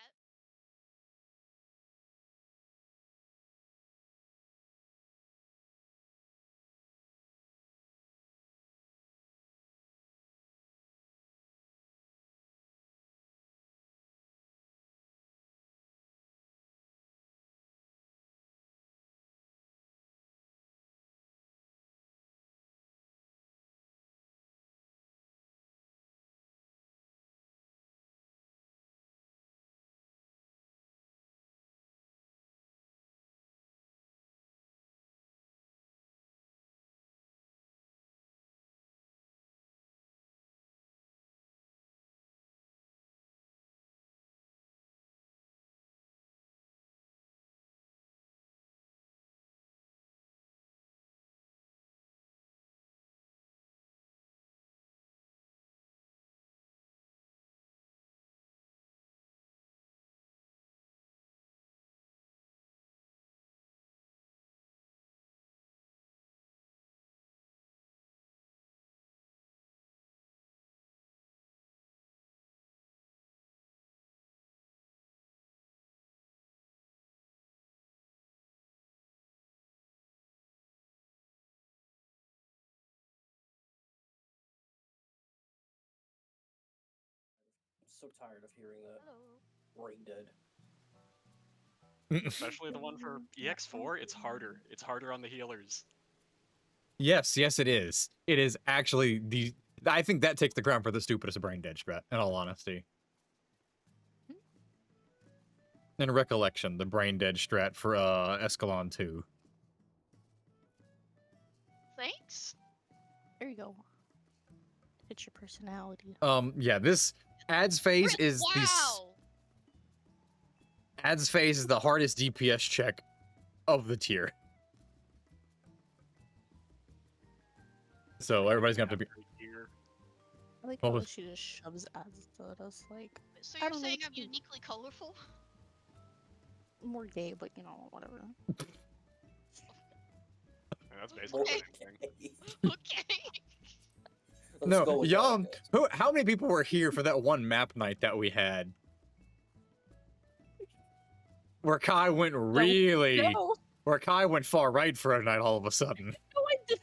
I'm so tired of hearing that. hello. Brain dead. Especially the one for EX4, it's harder. It's harder on the healers. Yes, it is. It is actually I think that takes the crown for the stupidest brain dead strat, in all honesty. In recollection, the brain dead strat for Escalon 2. Thanks. There you go. It's your personality. Yeah, this ads phase Really? is Wow. ads phase is the hardest DPS check of the tier. So everybody's gonna have to be. Here. I like Well, how with- she just shoves ads at us, like, So I you're don't know saying what's I'm cute. uniquely colorful? more gay, but you know, whatever. And that's basically Okay. the same thing. Okay. Let's No, go with y'all. that. How many people were here for that one map night that we had? Where Kai went really, No, where Kai went far right for a night all of a sudden. no, I didn't.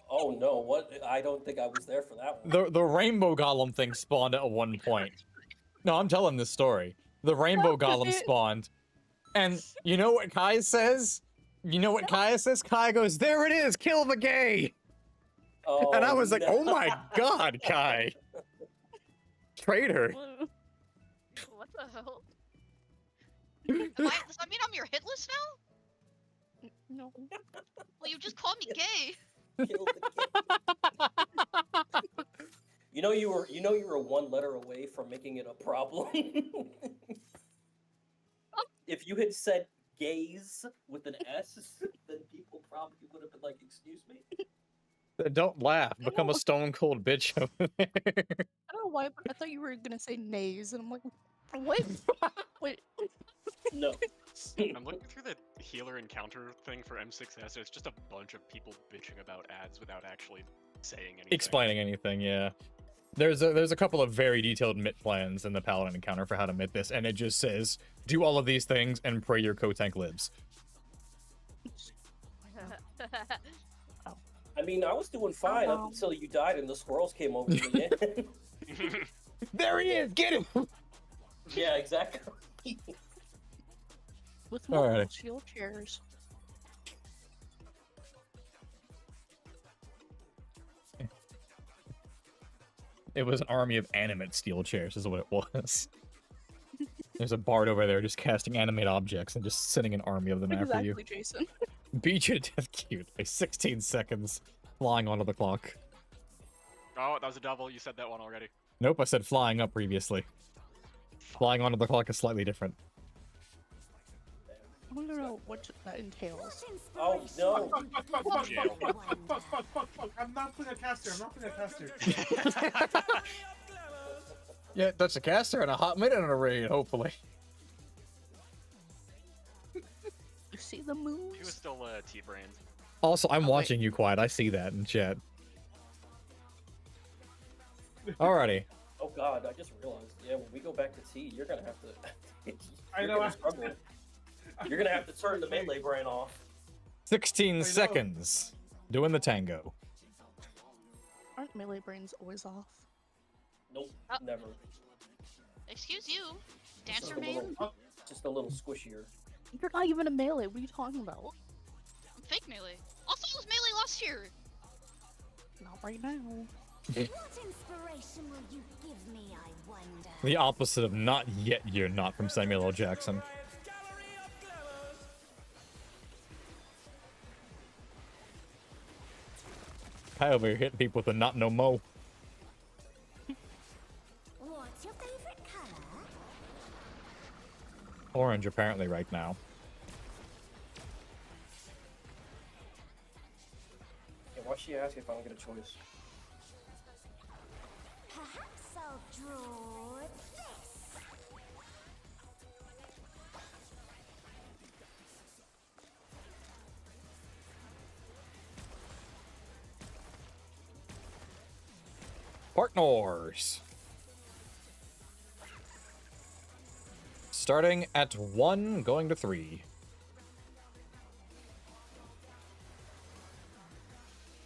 Oh no, what? I don't think I was there for that one. The rainbow golem thing spawned at one point. No, I'm telling this story. The rainbow golem spawned, and you know what Kai says? You know what Kai says? Kai goes, "There it is, kill the gay." Oh, And I was like, no. "Oh my god, Kai, traitor!" What the hell? Does that mean I'm your hit list now? No. Well, you just called me gay. Kill the kid. You know you were one letter away from making it a problem. If you had said gays with an S, then people probably would have been like, "Excuse me." Don't laugh. Become a stone cold bitch over there. I don't know why, but I thought you were gonna say nays, and I'm like, what? Wait. No. I'm looking through the healer encounter thing for M6S. It's just a bunch of people bitching about ads without actually saying anything. Explaining anything, yeah. There's a couple of very detailed MIT plans in the Paladin encounter for how to MIT this, and it just says, do all of these things and pray your co-tank lives. I mean, I was doing fine up until you died and the squirrels came over to me. There he is! Get him! Yeah, exactly. With All multiple right. shield chairs. It was an army of animate steel chairs, is what it was. There's a bard over there just casting animate objects and just sending an army of them after you. Exactly, Jason. Beat you to death cute. By 16 seconds flying onto the clock. Oh, that was a double. You said that one already. Nope, I said flying up previously. Flying onto the clock is slightly different. I don't know what that entails. Oh no! Fuck. I'm not putting a caster. Yeah, that's a caster and a hot minute in a raid, hopefully. You see the He was moves? still T-brained. Also, I'm watching you quiet. I see that in chat. Alrighty. Oh god, I just realized. Yeah, when we go back to T, you're gonna have to. I know. Gonna struggle. You're gonna have to turn the melee brain off. 16 seconds. Doing the tango. Aren't melee brains always off? Nope, Oh. never. Excuse you, Just dancer a man. little- Just a little squishier. You're not even a melee. What are you talking about? I'm fake melee. Also, I was melee last year. Not right now. What inspiration will you give me, I wonder? The opposite of not yet you're not from Samuel L. Jackson. Gallery of Glamours. Kai over here hitting people with a not no mo. What's your favorite color? Orange apparently right now. Yeah, why'd she ask if I don't get a choice? Perhaps I'll draw this. Partners. Starting at 1, going to 3.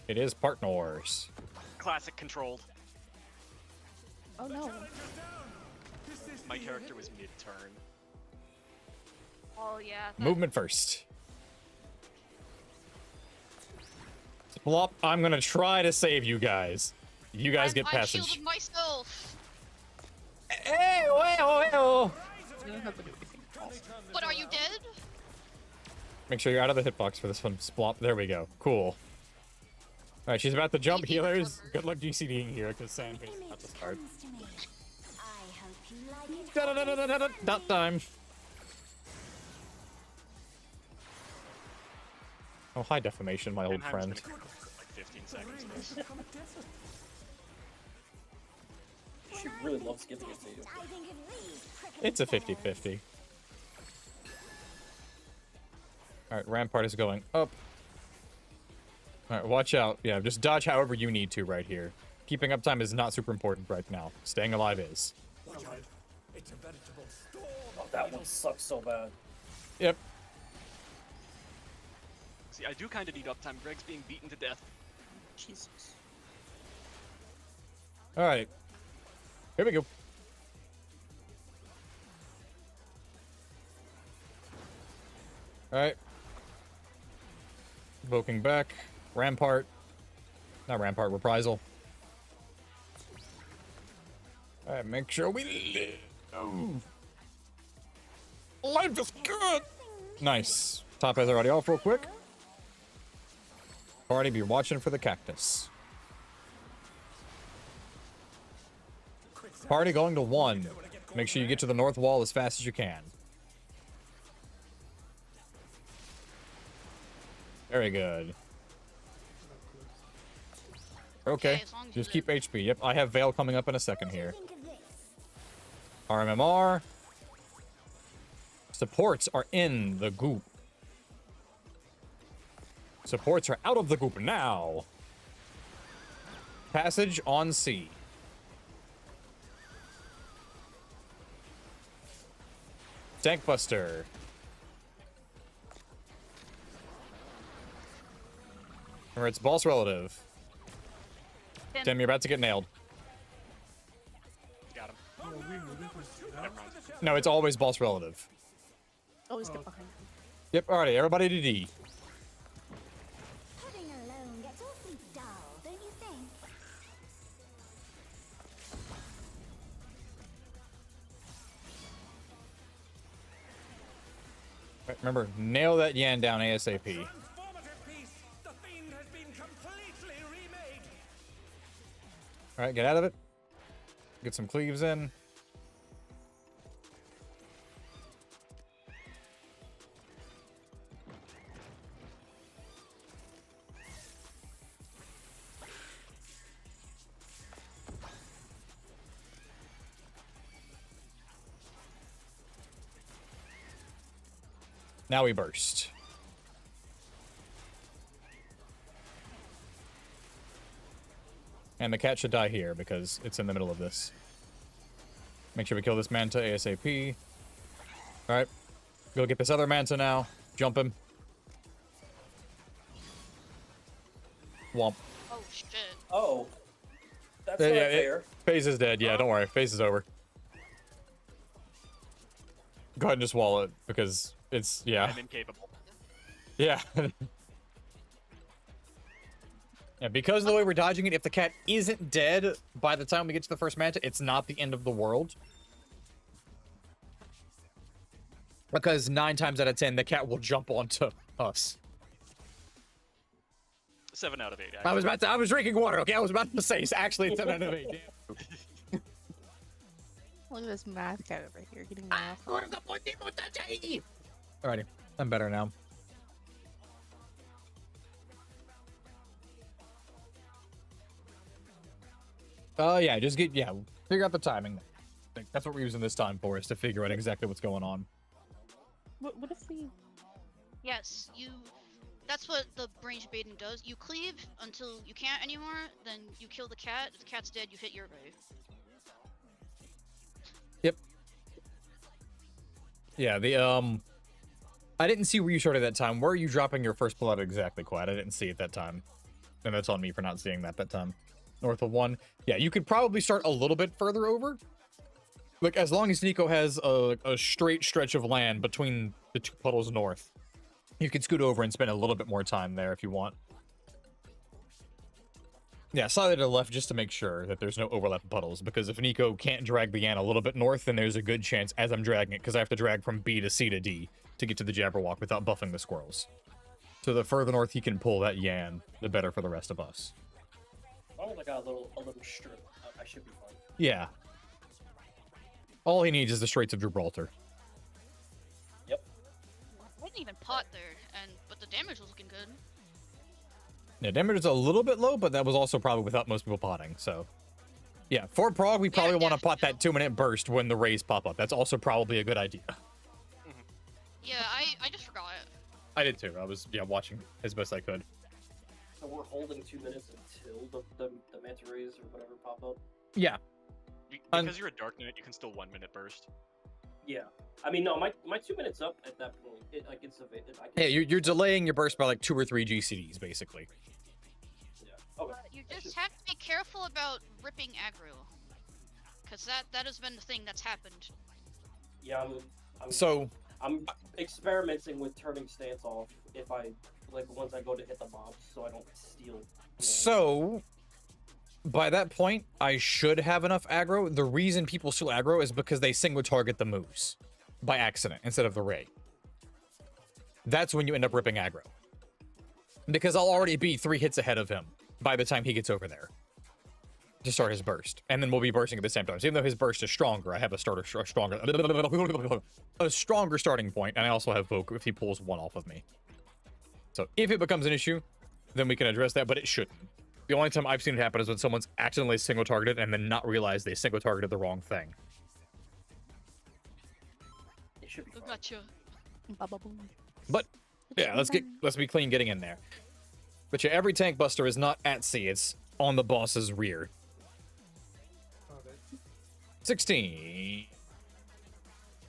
It is partners. Classic controlled. Oh no. My character was mid-turn. Oh yeah. Movement first. Plop, I'm gonna try to save you guys. You guys get I passage. shielded myself. Hey, well. You don't have to do anything. What, are you dead? Make sure you're out of the hitbox for this one. Splop. There we go. Cool. Alright, she's about to jump. Easy Healers, recovery. good luck GCDing here, because An Sandpace is about to image start. comes to me. I hope you like it. Da-da-da-da-da-da. That time. Oh, hi, Defamation, my old Anaheim's friend. gonna cook for like 15 seconds. of this. She really loves giving it to you. Diving in these prickly It's a thorns. 50-50. Alright, Rampart is going up. Alright, watch out. Yeah, just dodge however you need to right here. Keeping uptime is not super important right now. Staying alive is. Watch out. It's a veritable storm. Oh, that one sucks so bad. Yep. See, I do kind of need uptime. Greg's being beaten to death. Jesus. Alright. Here we go. Alright. Invoking back. Rampart. Not Rampart, Reprisal. Alright, make sure we live. Life is good! Nice. Top has already off real quick. Party be watching for the cactus. Party going to 1. Make sure you get to the north wall as fast as you can. Very good. Okay, as long as just you keep HP. Yep, I have Veil coming up in a second here. Think of this. RMMR. Supports are in the goop. Supports are out of the goop now. Passage on C. Tank Buster. Or it's boss relative. Tim, you're about to get nailed. Got him. Oh, we moving for Never mind. No, it's always boss relative. Always get behind him. Yep, alrighty, everybody to D. Pudding alone gets awfully dull, don't you think? Right, remember, nail that Yan down ASAP. Transformative piece. The fiend has been completely remade. Alright, get out of it. Get some cleaves in. Now we burst. And the cat should die here because it's in the middle of this. Make sure we kill this Manta ASAP. Alright. Go get this other Manta now. Jump him. Womp. Oh shit. Oh. That's Yeah, not yeah, fair. FaZe is dead. Yeah, don't worry. FaZe is over. Go ahead and just wall it because it's, yeah. I'm incapable. Yeah. Yeah, because of the way we're dodging it, if the cat isn't dead by the time we get to the first Manta, it's not the end of the world. Because 9 times out of 10, the cat will jump onto us. 7 out of 8. I was drinking water, okay? I was about to say, it's actually 7 out of 8. Damn. Look at this math cat over here getting math. Alrighty, I'm better now. Yeah, just figure out the timing. Like, that's what we're using this time for, is to figure out exactly what's going on. What if we... Yes, that's what the range baiting does. You cleave until you can't anymore, then you kill the cat. If the cat's dead, you hit your wave. Yep. Yeah, I didn't see where you started that time. Where are you dropping your first pull out exactly, Quad? I didn't see it that time. And that's on me for not seeing that time. North of 1. Yeah, you could probably start a little bit further over. Like, as long as Nico has a straight stretch of land between the 2 puddles north, you can scoot over and spend a little bit more time there if you want. Yeah, slightly to the left just to make sure that there's no overlap puddles, because if Nico can't drag the Yan a little bit north, then there's a good chance as I'm dragging it, because I have to drag from B to C to D to get to the Jabberwock without buffing the squirrels. So the further north he can pull that Yan, the better for the rest of us. As long as I got a little strip, I should be fine. Yeah. All he needs is the Straits of Gibraltar. Yep. I didn't even pot there, but the damage was looking good. Yeah, damage is a little bit low, but that was also probably without most people potting, so... Yeah, for Prog, we probably want to pot that 2-minute burst when the rays pop up. That's also probably a good idea. Yeah, I just forgot it. I did too. I was, watching as best I could. So we're holding 2 minutes until the manta rays or whatever pop up? Yeah. Because you're a Dark Knight, you can still 1 minute burst. Yeah. I mean, no, my 2 minutes up at that point. Yeah, you're delaying your burst by like 2 or 3 GCDs, basically. Yeah. Okay. You just have to be careful about ripping aggro. Because that has been the thing that's happened. Yeah, I'm experimenting with turning stance off if I, once I go to hit the mobs, so I don't steal. So, by that point, I should have enough aggro. The reason people steal aggro is because they single target the moose by accident instead of the ray. That's when you end up ripping aggro. Because I'll already be 3 hits ahead of him by the time he gets over there to start his burst. And then we'll be bursting at the same time. So even though his burst is stronger, I have a stronger starting point, and I also have Voke if he pulls 1 off of me. So if it becomes an issue, then we can address that, but it shouldn't. The only time I've seen it happen is when someone's accidentally single-targeted and then not realize they single-targeted the wrong thing. It should be fine. Gotcha. But, yeah, let's be clean getting in there. But yeah, every tank buster is not at C, it's on the boss's rear. 16.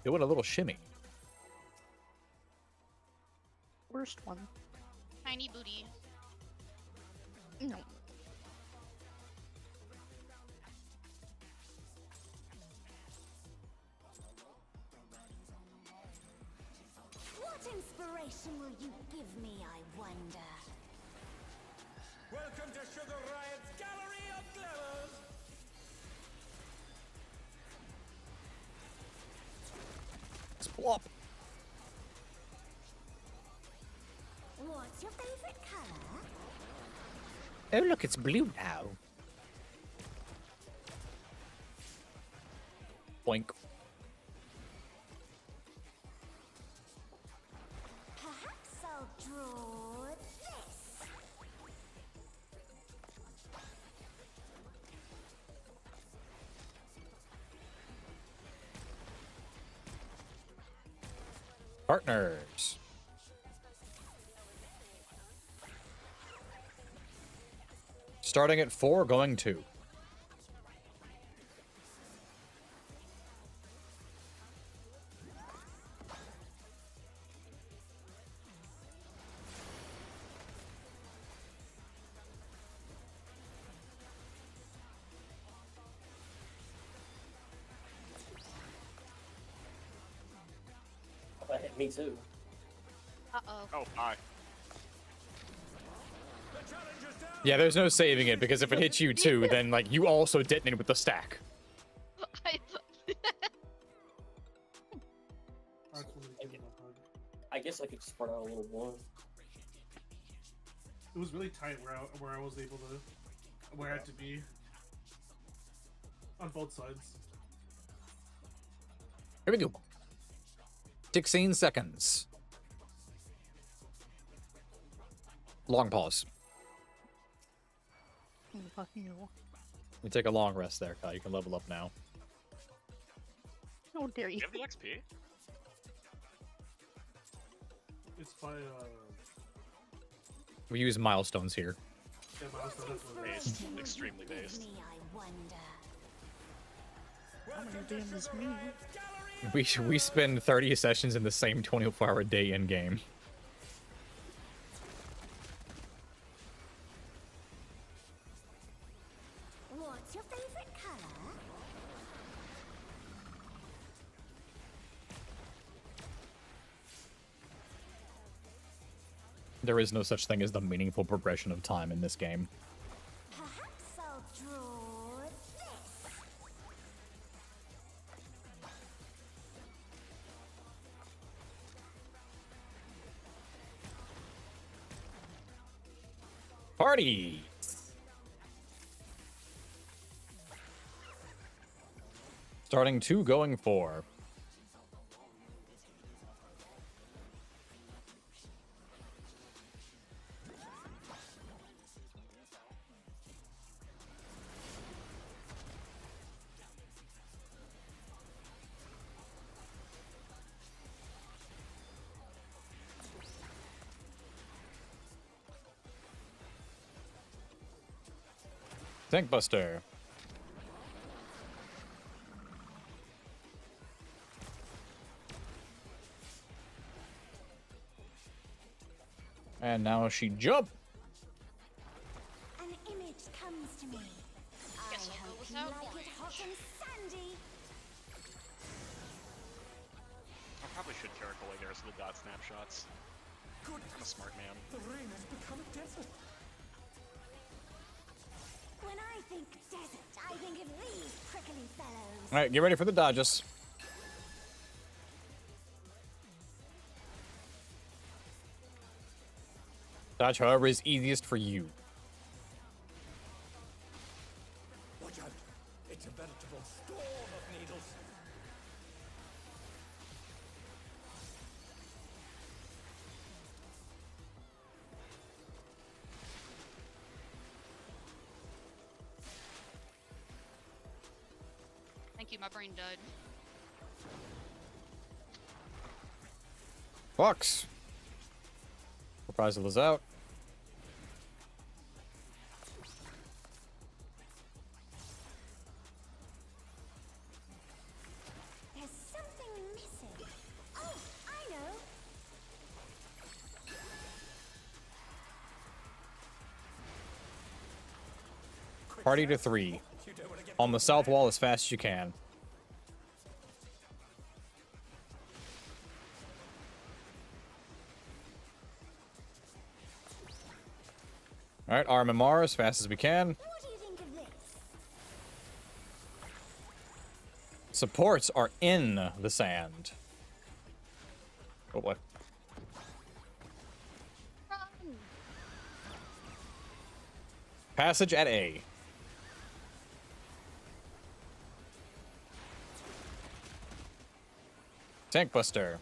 Doing a little shimmy. Worst one. Tiny booty. No. What inspiration will you give me, I wonder? Welcome to Sugar Riot's Gallery of Glamours! Splop. What's your favorite color? Oh, look, it's blue now. Boink. Perhaps I'll draw this. Partners. Starting at 4, going 2. That hit me too. Uh-oh. Oh, hi. Yeah, there's no saving it, because if it hits you too, then, like, you also detonate with the stack. I guess I could spread out a little more. It was really tight where I was able to, where I had to be on both sides. Here we go. 16 seconds. Long pause. Fucking hell. You take a long rest there, Kyle. You can level up now. How dare Do you? you have the XP? It's by We use milestones here. yeah, milestone, that's what it is. Based. Extremely based. Me, I wonder. How many damn is me? We spend 30 sessions in the same 24-hour day in game. What's your favorite color? There is no such thing as the meaningful progression of time in this game. Perhaps Party! Starting 2, going 4. Tank Buster. And now she jump. An image comes to me. I Guess I'll go hope you without like it orange. hot and sandy. I probably should character away there so the dot snapshots. Good. I'm a smart man. The rain has become a desert. When I think desert, I think of these prickly fellows. Alright, get ready for the dodges. Dodge however is easiest for you. Watch out. It's a veritable storm of needles. Thank you, my brain died. Fox. Reprisal is out. There's something missing. Oh, I know. Party to 3. You don't want to get On the south wall as fast as you can. Alright, RMMR as fast as we can. What do you think of this? Supports are in the sand. Oh boy. Run! Passage at A. Tank Buster.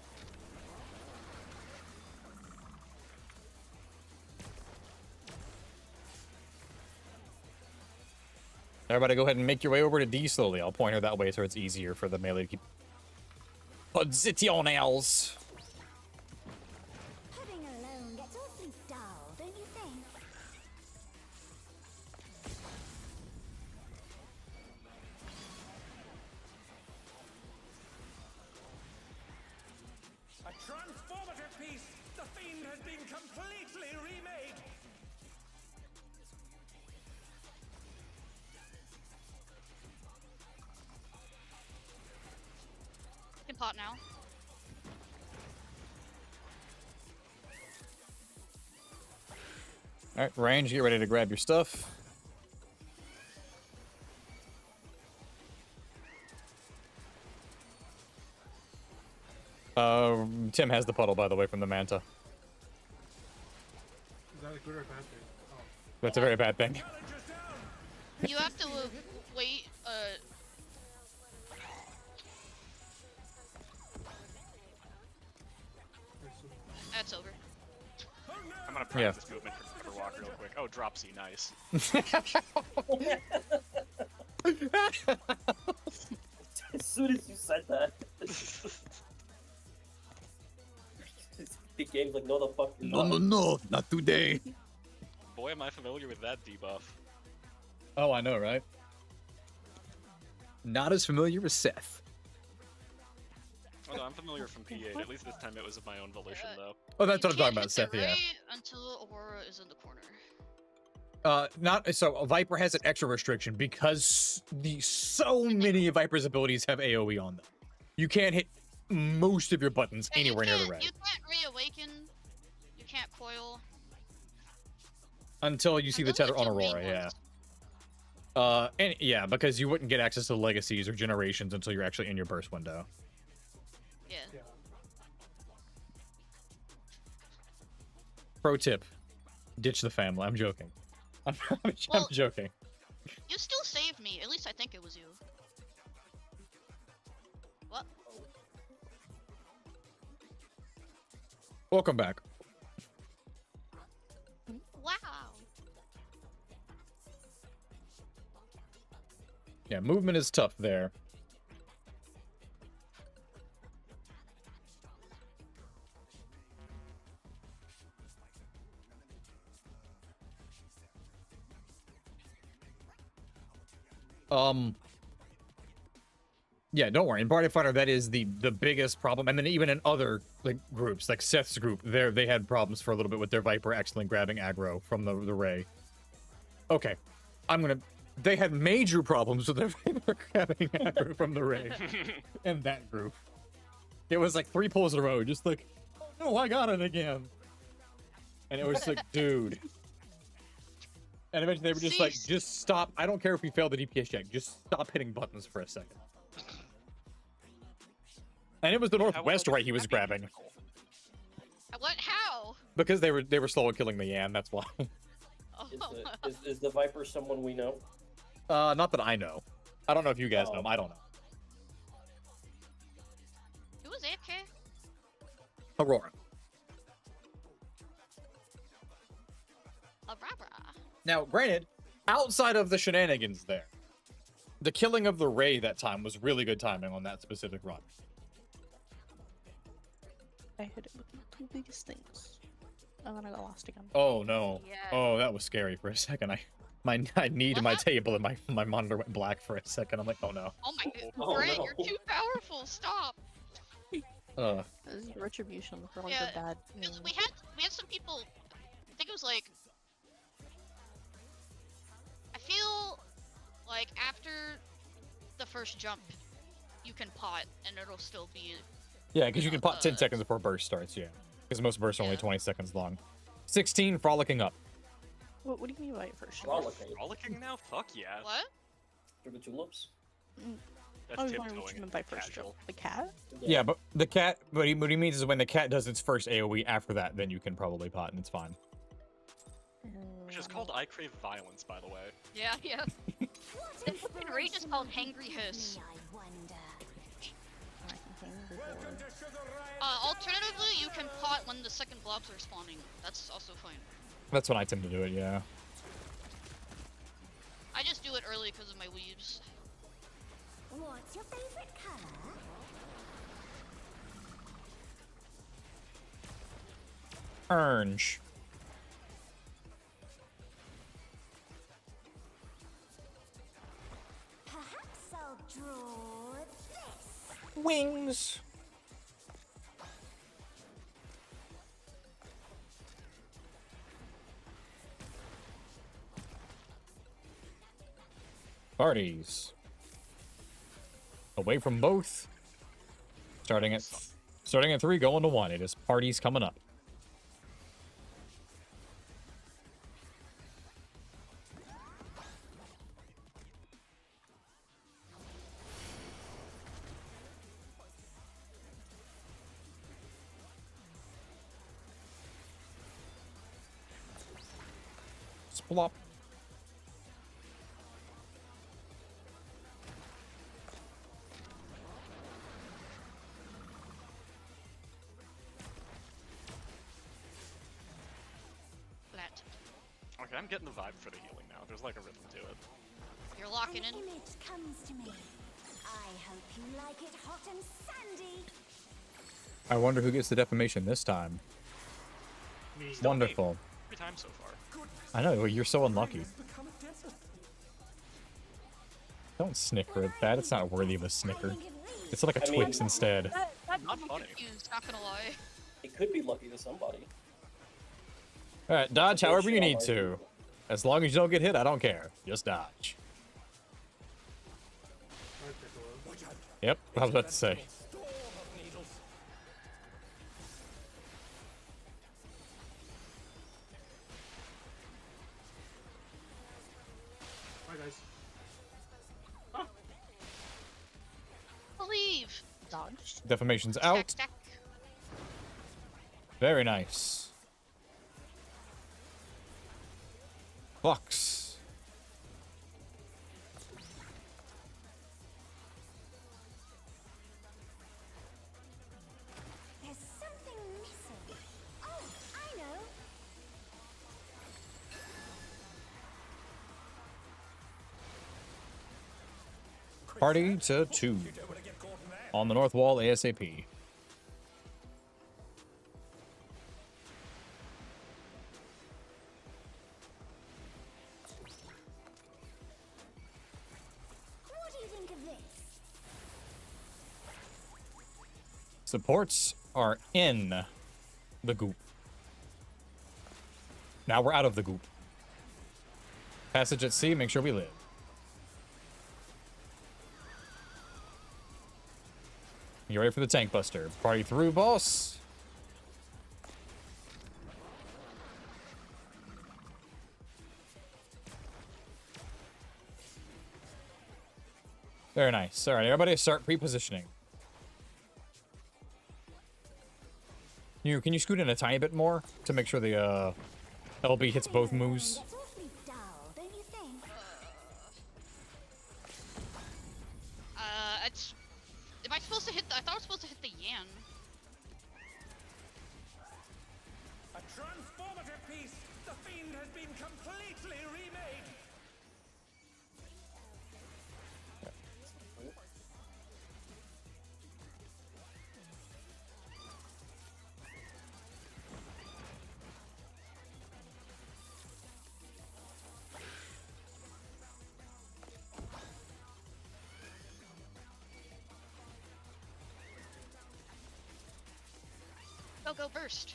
Everybody go ahead and make your way over to D slowly. I'll point her that way so it's easier for the melee to keep... Positionals! Pudding alone gets awfully dull, don't you think? a transformative piece. The fiend has been completely remade. Can pot now. Alright, range, get ready to grab your stuff. Tim has the puddle, by the way, from the Manta. Is that a good or a bad thing? Oh. That's a very bad thing. Challenger's down. You have to wait, that's over. Oh no. I'm gonna Yeah. practice movement for walk real quick. Oh, dropsy, nice. As soon as you said that, the game's like, no, the fuck. you're not. no, not today. Boy, am I familiar with that debuff. Oh, I know, right? Not as familiar as Seth. Oh, no, I'm familiar from P8. At least this time it was of my own volition, though. Oh, that's You what I'm talking can't about, hit Seth, the yeah. ray until Aurora is in the corner. Not so Viper has an extra restriction because so many of Viper's abilities have AoE on them. You can't hit most of your buttons Yeah, anywhere near the ray You can't reawaken. You can't coil. until you see the And those tether are on two main Aurora, yeah. ones. And yeah, because you wouldn't get access to legacies or generations until you're actually in your burst window. Yeah. Yeah. Pro tip: ditch the family. I'm joking. I'm Well- joking. You still saved me. At least I think it was you. What? Welcome back. Wow. Yeah, movement is tough there. Yeah, don't worry. In Party Fighter, that is the biggest problem. And then even in other like groups, like Seth's group, they had problems for a little bit with their Viper excellently grabbing aggro from the Ray. Okay, they had major problems with their Viper grabbing aggro from the Ray in that group. It was like 3 pulls in a row, just like, oh no, I got it again. And it was like, dude. And eventually they were just like, just stop. I don't care if we fail the DPS check. Just stop hitting buttons for a second. And it was the northwest right he was grabbing. What? How? Because they were slow at killing the Yan, that's why. Oh. Is the Viper someone we know? Not that I know. I don't know if you guys know him. I don't know. Who was AFK? Aurora. Aurora. Now, granted, outside of the shenanigans there, the killing of the Ray that time was really good timing on that specific run. I hit it with the 2 biggest things. And then I got lost again. Oh no. Yeah. Oh, that was scary for a second. I kneed my table and my monitor went black for a second. I'm like, oh no. Oh my god. Oh, Brent, no. you're too powerful. Stop. This is retribution for all Yeah, the bad. Because we had some people. I think it was like. I feel like after the first jump, you can pot and it'll still be. Yeah, because you can pop 10 seconds before burst starts, yeah. Because most bursts are only 20 seconds long. 16, frolicking up. What do you mean by it first? Frolicking now? Fuck yeah. What? Through the tulips? That's I was tiptoeing wondering what you meant by first casual. jump. The cat? Yeah, but the cat, what he means is when the cat does its first AoE after that, then you can probably pot and it's fine. Which is called I Crave Violence, by the way. Yeah, yeah. In Rage is called Hangry Hiss. I wonder. Alternatively, you can pot when the second blobs are spawning. That's also fine. That's when I tend to do it, yeah. I just do it early because of my weaves. What's your favorite color? Orange. Perhaps I'll draw this. Wings. Parties. Away from both. Starting at 3, going to 1. It is parties coming up. Splop. Flat. Okay, I'm getting the vibe for the healing now. There's like a rhythm to it. You're locking An in. image comes to me. I hope you like it hot and sandy. I wonder who gets the defamation this time. Me. Wonderful. 3 times so far. I know, you're so unlucky. Don't snicker at that. It's not worthy of a snicker. It's like a I mean- Twix instead. I'm Not funny. confused, not gonna lie. It could be lucky to somebody. Alright, dodge however you need to. As long as you don't get hit, I don't care. Just dodge. Alright, Piccolo. Yep, I was about to say. Bye, guys. Believe. Dodged. Defamation's Stack, out. stack. Very nice. Fox. There's something missing. Oh, I know. Party to 2. On the north wall, ASAP. What do you think of this? Supports are in the goop. Now we're out of the goop. Passage at sea, make sure we live. You ready for the tank buster? Party through, boss. Very nice. All right, everybody start pre-positioning. Can you scoot in a tiny bit more to make sure the LB hits both moves? It's awfully dull, don't you think? It's. Am I supposed to hit? I thought I was supposed to hit the Yan. A transformative piece! The fiend has been completely remade! Go burst.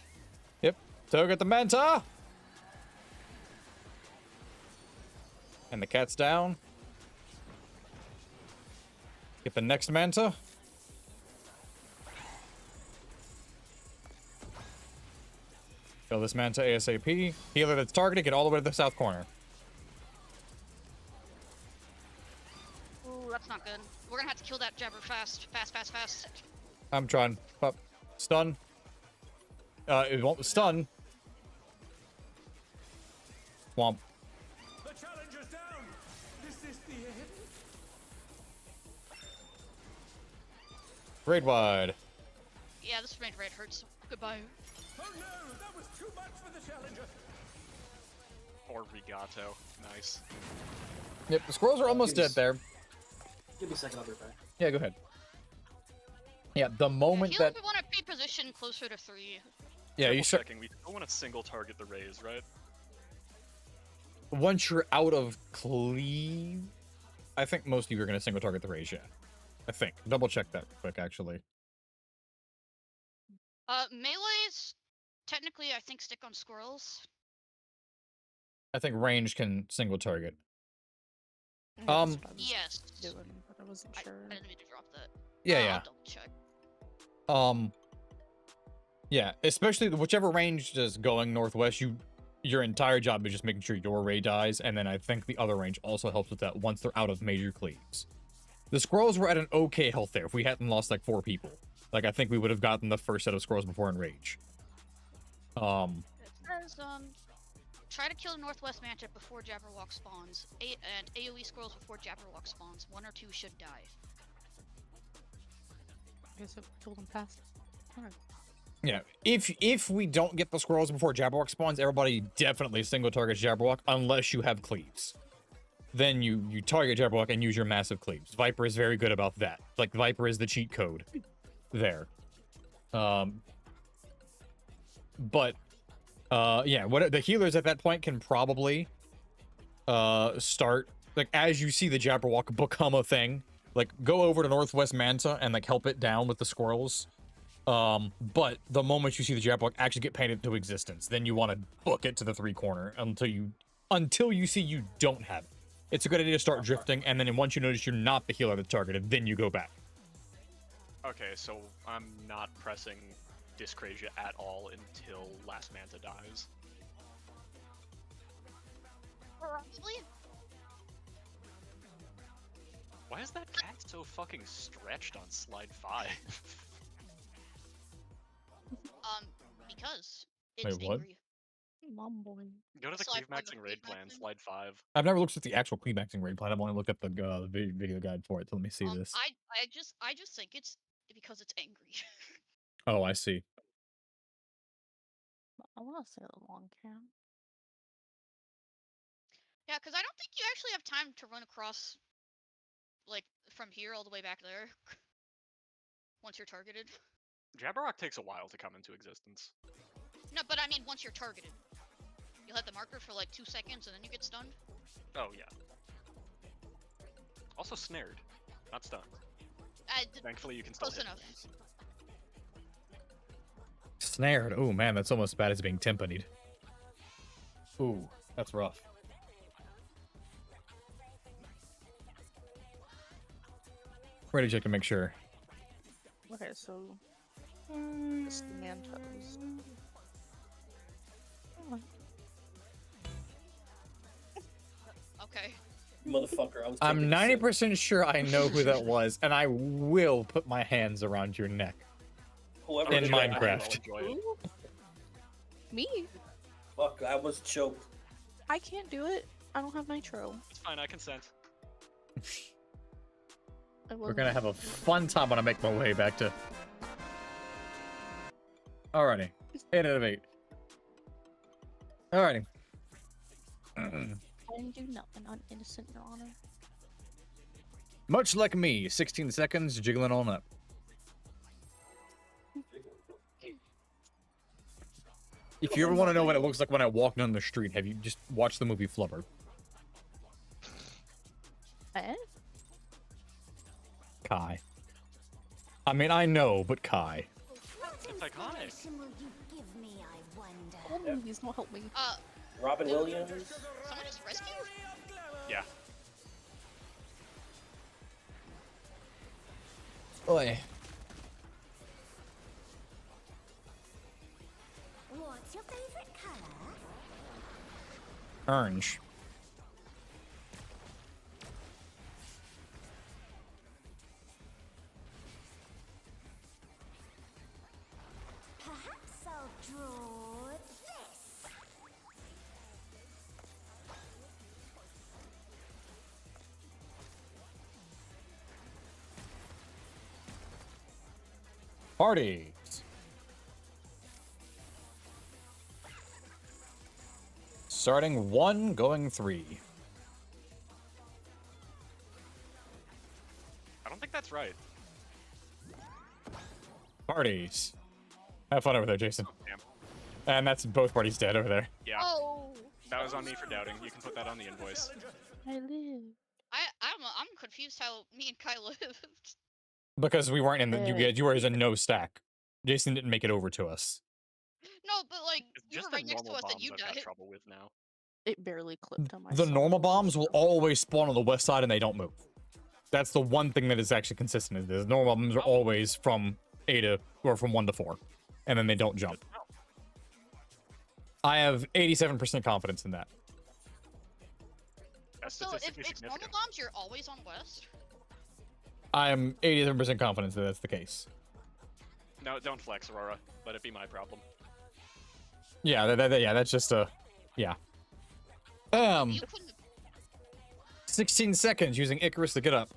Yep. So get the Manta. And the cat's down. Get the next Manta. Kill this Manta ASAP. Healer that's targeted, get all the way to the south corner. Ooh, that's not good. We're gonna have to kill that jabber fast. Fast. I'm trying. Up. Stun. It won't stun. Womp. The challenger's down! Is this the end? Raid wide. Yeah, this raid hurts. Goodbye. Oh no, that was too much for the challenger! Or Regato. Nice. Yep, the squirrels are almost dead there. Give me a second, I'll be right back. Yeah, go ahead. Yeah, the moment I feel that... like we want to pre-position closer to 3. Yeah, you start... Checking. We don't want to single target the rays, right? Once you're out of cleave, I think most of you are going to single target the raise, yeah. I think. Double check that quick, actually. Melees, technically, I think stick on squirrels. I think range can single target. Yeah, that's what I was Yes. doing, but I wasn't sure. I didn't mean to drop that. Yeah, I'll yeah. double check. Yeah, especially whichever range is going northwest, your entire job is just making sure your ray dies, and then I think the other range also helps with that once they're out of major cleaves. The squirrels were at an okay health there. If we hadn't lost like 4 people, like I think we would have gotten the first set of squirrels before in rage. It says, try to kill Northwest Manta before Jabberwock spawns. And AoE squirrels before Jabberwock spawns. 1 or 2 should die. I guess I told them fast. Alright. Yeah, if we don't get the squirrels before Jabberwock spawns, everybody definitely single targets Jabberwock unless you have cleaves. Then you target Jabberwock and use your massive cleaves. Viper is very good about that. Like, Viper is the cheat code there. Yeah, what the healers at that point can probably start, like, as you see the Jabberwock become a thing, like, go over to Northwest Manta and, like, help it down with the squirrels. But the moment you see the Jabberwock actually get painted into existence, then you want to book it to the 3 corner until you see you don't have it. It's a good idea to start drifting, and then once you notice you're not the healer that's targeted, then you go back. Okay, so I'm not pressing Dyscrasia at all until last Manta dies. Probably. Why is that cat so fucking stretched on slide 5? Because it's Wait, what? angry. Mom boy. Go to the Slide Cleave five Maxing of raid Cleave plan, Maxing? slide 5. I've never looked at the actual Cleamaxing raid plan. I've only looked at the video guide for it. So let me see this. I just think it's because it's angry. Oh, I see. I want to say the long cam. Yeah, because I don't think you actually have time to run across, like, from here all the way back there. Once you're targeted. Jabberwock takes a while to come into existence. No, but I mean once you're targeted. You'll have the marker for like 2 seconds and then you get stunned. Oh, yeah. Also snared, not stunned. Thankfully, you can still Close hit enough. things. Snared. Oh man, that's almost as bad as being timpanied. Ooh, that's rough. Ready check to make sure. Okay, so this is the Mantos. Oh, Okay. Motherfucker, I was. I'm taking a sip. 90% sure I know who that was, and I will put my hands around your neck. Whoever in did that, Minecraft. I'll enjoy it. me? Fuck, I was choked. I can't do it. I don't have nitro. It's fine, I consent. We're gonna have a fun time when I make my way back to. Alrighty. 8 out of 8. Alrighty. I didn't do nothing. I'm innocent, Your Honor. Much like me, 16 seconds, jiggling on up. If you ever want to know what it looks like when I walk down the street, have you just watched the movie Flubber? Eh? Kai. I mean, I know, but Kai. It's iconic. Information will you give me, I wonder? All movies don't help me. Robin Williams. Someone just rescued? Yeah. Oi. What's your favorite color? Orange. Perhaps I'll draw this. Parties. Starting 1, going 3. I don't think that's right. Parties. Have fun over there, Jason. Damn. And that's both parties dead over there. Yeah. Oh. That was on me for doubting. You can put that on the invoice. I live. I'm confused how me and Kai lived. Because we weren't in the. You were in no stack. Jason didn't make it over to us. No, but like It's you just were the right next to normal us and bombs you I've got died. trouble with now. It barely clipped on my The side. normal bombs will always spawn on the west side and they don't move. That's the one thing that is actually consistent. Is the normal bombs are always from 8 to or from 1 to 4, and then they don't jump. I have 87% confidence in that. That's So if statistically it's normal significant. bombs, you're always on west. I am 87% confident that that's the case. No, don't flex, Aurora. Let it be my problem. Yeah, that's just a, yeah. You couldn't. 16 seconds using Icarus to get up.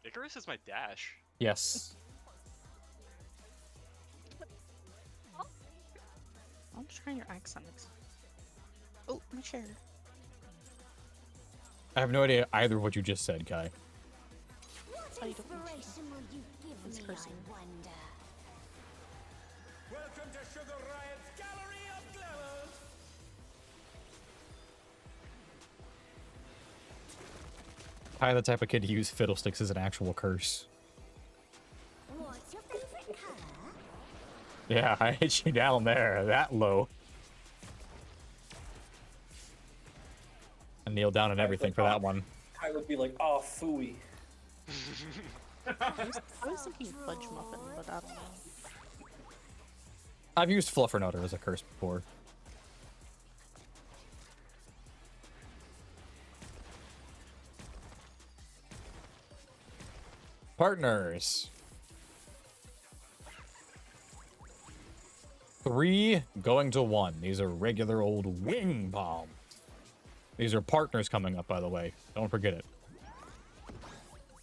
Icarus is my dash. Yes. I'm just trying your accents. Oh, my chair. I have no idea either of what you just said, Kai. What how you don't inspiration will you It's give me, cursing. I wonder? Welcome to Sugar Riot's Gallery of Glamours. Kai, the type of kid to use fiddlesticks as an actual curse. What's your favorite color? Yeah, I hit you down there, that low. I kneel down and everything for that one. I would be like, oh, phooey. I was thinking fudge muffin, but I don't know. I've used Fluffernutter as a curse before. Partners. 3 going to 1. These are regular old wing bombs. These are partners coming up, by the way. Don't forget it.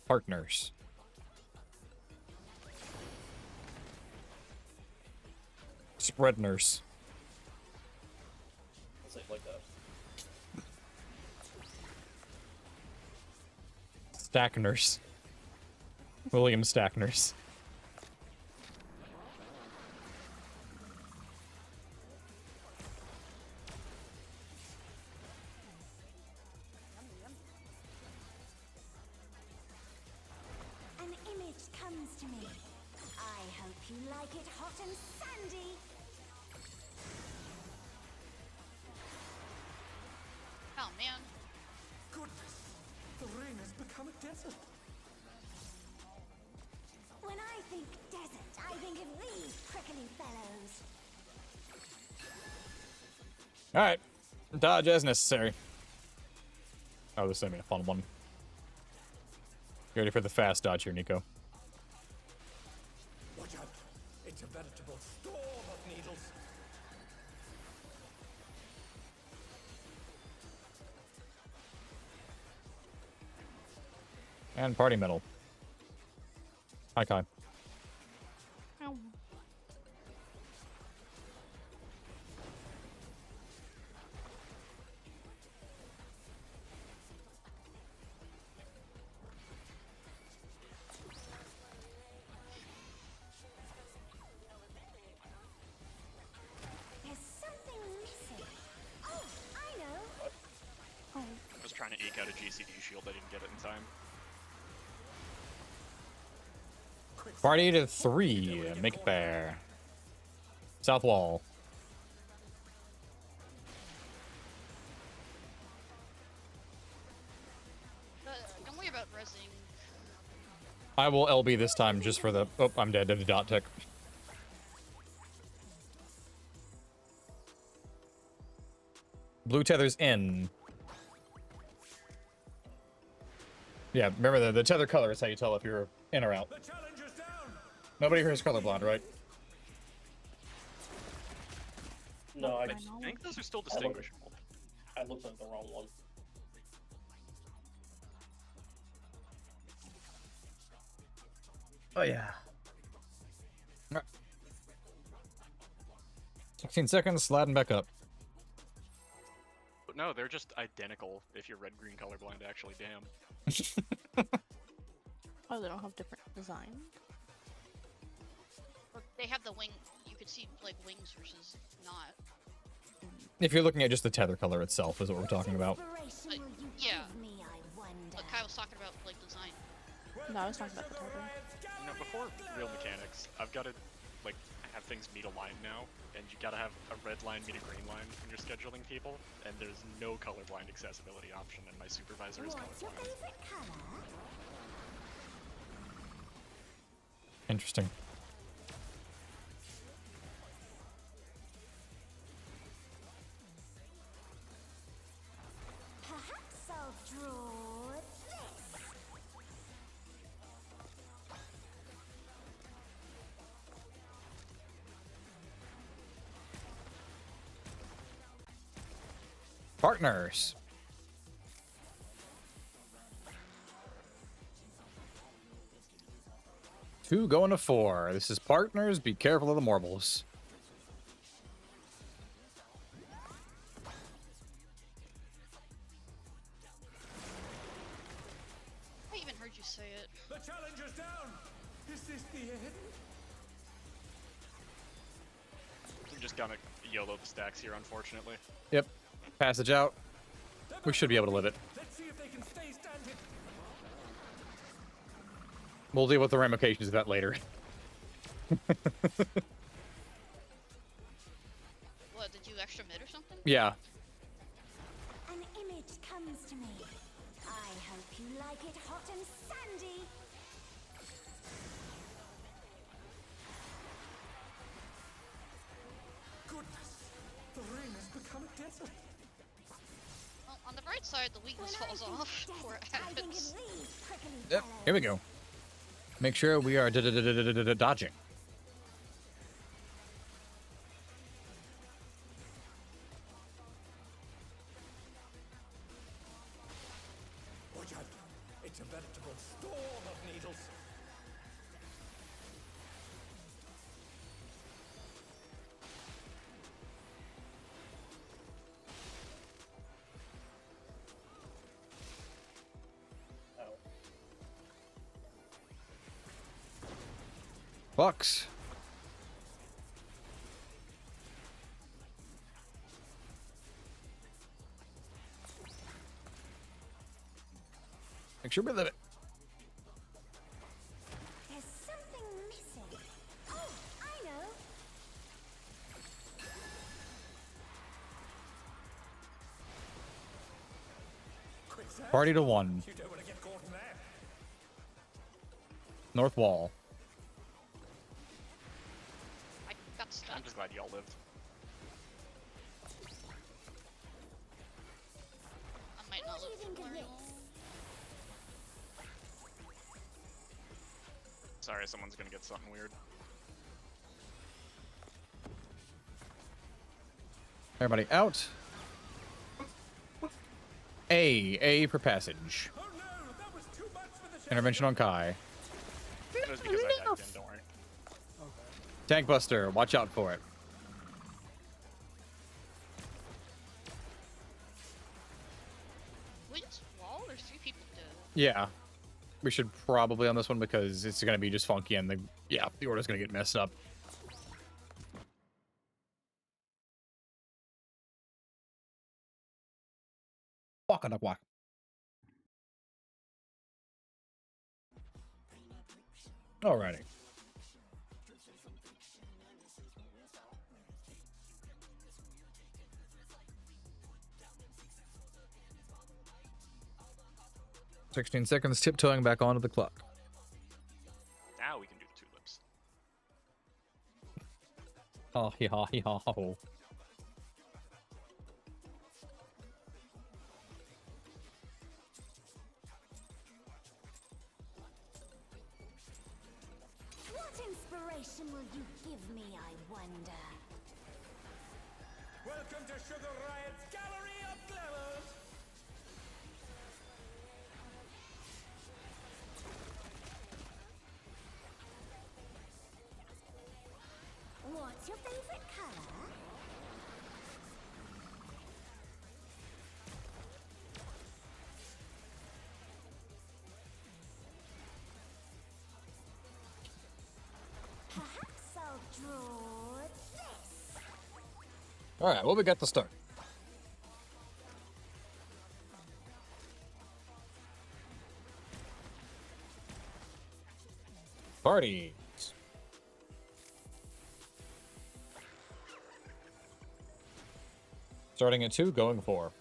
Partners. Spreadners. I'll say it like that. Stackners. William Stackners. An image comes to me. I hope you like it hot and sandy. Oh man. Goodness, the rain has become a desert. When I think desert, I think of these prickly fellows. Alright. Dodge as necessary. Oh, this is gonna be a fun one. You ready for the fast dodge here, Nico? Watch out, it's a veritable storm of needles. And party medal. Hi, Kai. Ow. There's something missing. Oh, I know. Oh, I was trying to eke out a GCD shield, I didn't get it in time. Party to 3. Make it there. South wall. Don't worry about resing. I will LB this time just for the... Oh, I'm dead to the dot tick. Blue tether's in. Yeah, remember the tether color is how you tell if you're in or out. The challenger's down. Nobody here is colorblind, right? No, I think those are still distinguishable. I looked at the wrong one. Oh, yeah. 16 seconds, sliding back up. But no, they're just identical if you're red-green colorblind, actually, damn. oh, they don't have different design. But they have the wing. You could see like wings versus not. If you're looking at just the tether color itself is what we're talking about. Inspiration will you yeah. give me, I wonder. But Kai was talking about like design. No, I was talking about the tether. You know, before real mechanics, I've got to, like, have things meet a line now, and you gotta have a red line meet a green line when you're scheduling people, and there's no colorblind accessibility option, and my supervisor is What's your colorblind. favorite color? Interesting. Perhaps I'll draw this. Partners. Two going to 4. This is partners. Be careful of the marbles. I even heard you say it. The challenger's down. Is this the end? I'm just gonna YOLO the stacks here, unfortunately. Yep. Passage out. We should be able to live it. Let's see if they can stay standing. We'll deal with the ramifications of that later. What, did you extra mid or something? Yeah. An image comes to me. I hope you like it hot and sandy. Goodness, the rain has become a desert. Well, on the bright side, the weakness When I falls think off. desert, Poor I think of ads. these prickly Yep. fellows. Here we go. Make sure we are dodging. It's a veritable storm of needles. Ow. Bucks. Make sure we live it. There's something missing. Oh, I know. Quick, sir. Party to 1. You don't want to get caught in there. North wall. I got stuck. I'm just glad y'all lived. I might What not do you live think for of very this? long. Sorry, someone's gonna get something weird. Everybody out. A for passage. Oh no, that was too much for the Intervention on Kai. It was because I hacked in, don't worry. Okay. Tank Buster, watch out for it. We just wall or 3 people dead? Yeah. We should probably on this one because it's gonna be just funky and the order's gonna get messed up. Walk on the walk. Alrighty. "16 seconds, tiptoeing back onto the clock." Now we can do the tulips. Ha ha ha ha ho. What inspiration will you give me, I wonder? Welcome to Sugar Riot's Gallery of Glamours. What's your favorite color? Perhaps I'll draw this. Alright, well, we got the start. Party. Starting at 2, going 4.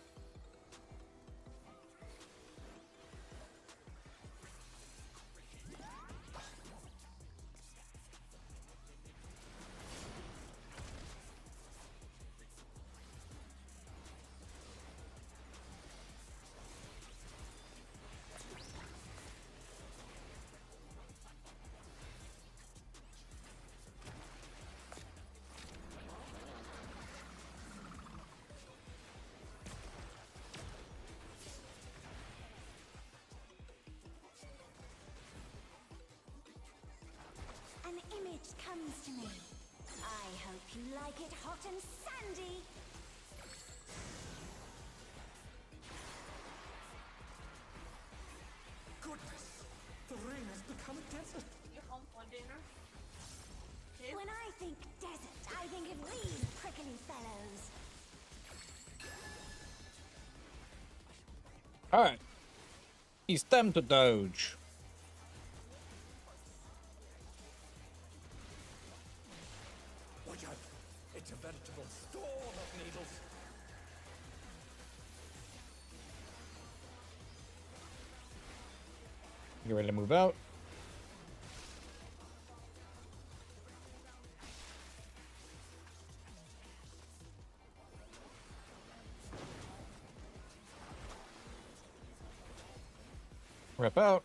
An image comes to me. I hope you like it hot and sandy. Goodness, the ring has become a desert. When I think desert, I think of these prickly fellows. Alright. It's time to dodge. Watch out, it's a veritable storm of needles. Get ready to move out. Rep out.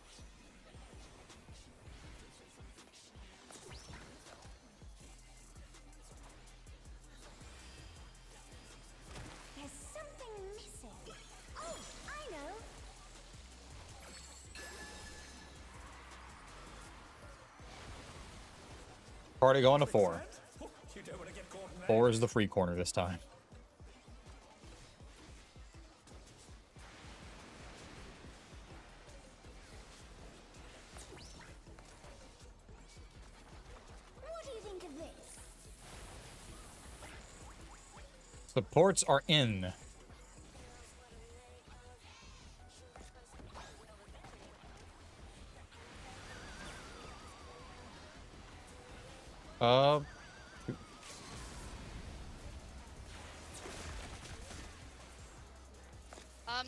There's something missing. Oh, I know. Party going to 4. You don't want to get caught in that. 4 is the free corner this time. What do you think of this? Supports are in.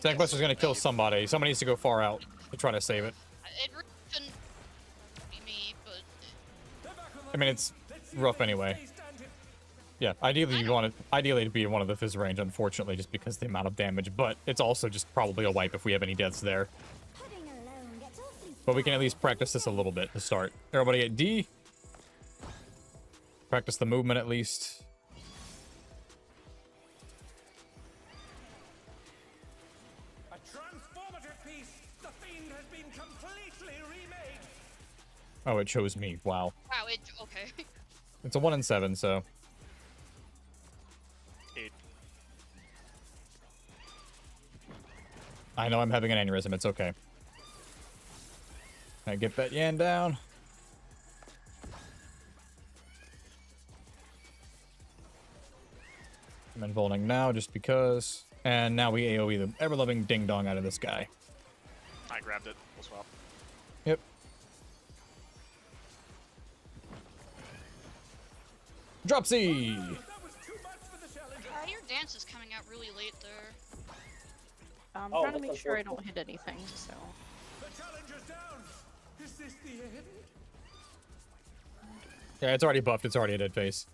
Tank Buster's gonna kill somebody. Somebody needs to go far out to try to save it. It really shouldn't be me, but I mean, it's rough anyway. Yeah, ideally you want it. Ideally to be in one of the fizz range, unfortunately, just because of the amount of damage. But it's also just probably a wipe if we have any deaths there. Pudding alone gets awfully But we can at least practice this a little bit to start. Everybody at D. Practice the movement at least. A transformative piece. The fiend has been completely remade. Oh, it chose me. Wow. wow, okay. It's a 1 in 7, so. 8. I know I'm having an aneurysm. It's okay. I get that Yan down. I'm involving now just because. And now we AoE the ever-loving ding-dong out of this guy. I grabbed it. We'll swap. Yep. Drop C! That was too much for the challenger. Your dance is coming out really late there. I'm Oh, trying to that's make sure I don't unfortunate. hit anything, so. The challenger's down. Is this the end? Yeah, it's already buffed. It's already a dead face.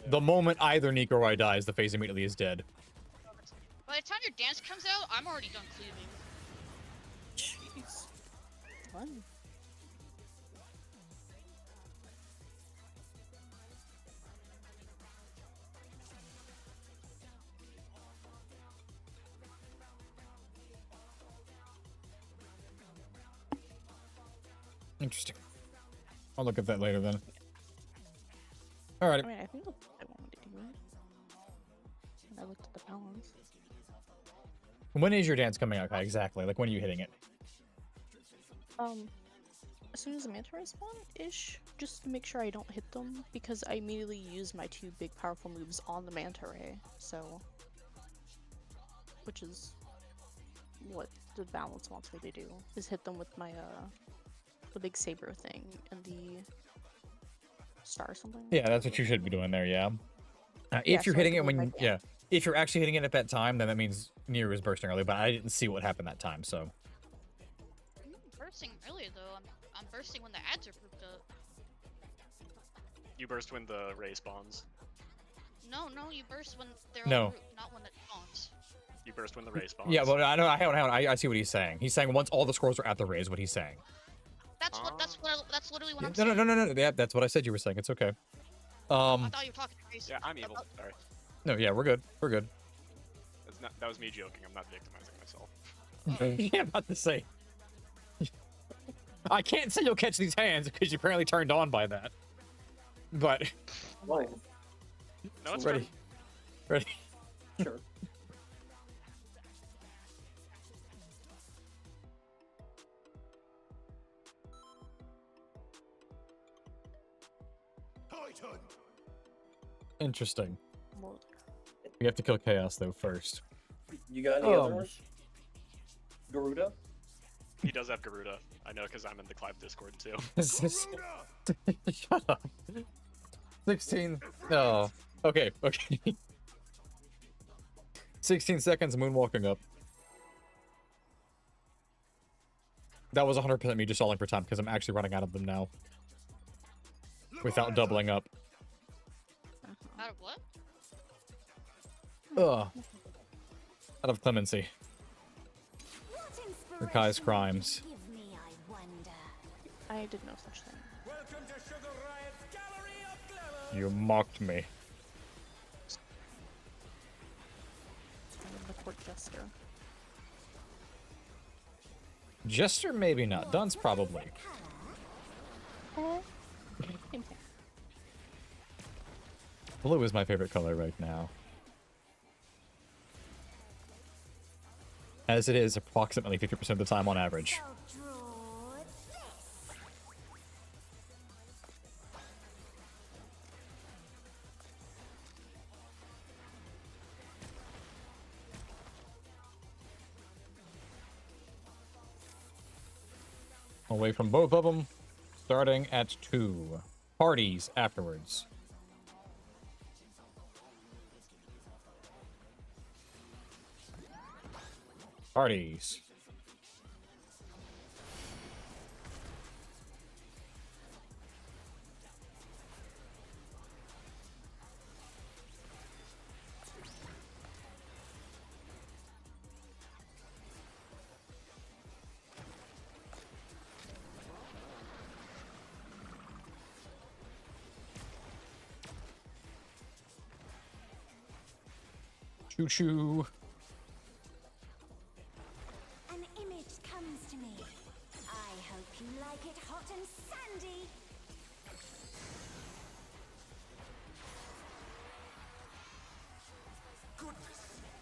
The moment either Nico or I dies, the face immediately is dead. By the time your dance comes out, I'm already done cleaving. Jeez. Fun. Interesting. I'll look at that later then. I Alright. mean, I think that's what I wanted to do. And I looked at the balance. When is your dance coming out, Kai? Exactly. Like, when are you hitting it? As soon as the manta rays spawn-ish, just to make sure I don't hit them, because I immediately use my 2 big powerful moves on the manta ray, so... Which is what the balance wants me to do, is hit them with my, the big saber thing and the star or something. Yeah, that's what you should be doing there, yeah. Yeah, If you're so I hitting can it when... look like Yeah. If you're actually hitting it at that time, then that means Nier was bursting early, but I didn't see what happened that time, so... Bursting early though. I'm bursting when the ads are grouped up. You burst when the ray spawns. No, you burst when they're No. all grouped, not when it spawns. You burst when the ray spawns. Yeah, well, I know. Hang on. I see what he's saying. He's saying once all the scrolls are at the raise, what he's saying. That's literally what I'm No, saying. no. Yeah, that's what I said you were saying. It's okay. I thought you were talking to Grace. Yeah, I'm evil. about- Sorry. No, yeah, we're good. We're good. That was me joking. I'm not victimizing myself. Yeah, I'm about to say. I can't say you'll catch these hands because you're apparently turned on by that. But Fine. No, it's ready. true. Ready. Sure. Interesting. Well, We have to kill Chaos though first. You got any others? Garuda? He does have Garuda. I know because I'm in the Clive Discord too. Shut up. 16. Oh. Okay. 16 seconds moonwalking up. That was 100% me just stalling for time because I'm actually running out of them now. Without doubling up. Out of what? Ugh. Out of clemency. What For Kai's inspiration crimes. will you give me, I wonder? I did no such thing. Welcome to Sugar Riot's Gallery of Glamour. You mocked me. I'm the court jester. Jester, maybe not. Dunce, probably. Same thing. Blue is my favorite color right now. As it is approximately 50% of the time on average. I'll draw this. Away from both of them. Starting at 2. Parties afterwards. Parties. Choo choo. An image comes to me. I hope you like it hot and sandy.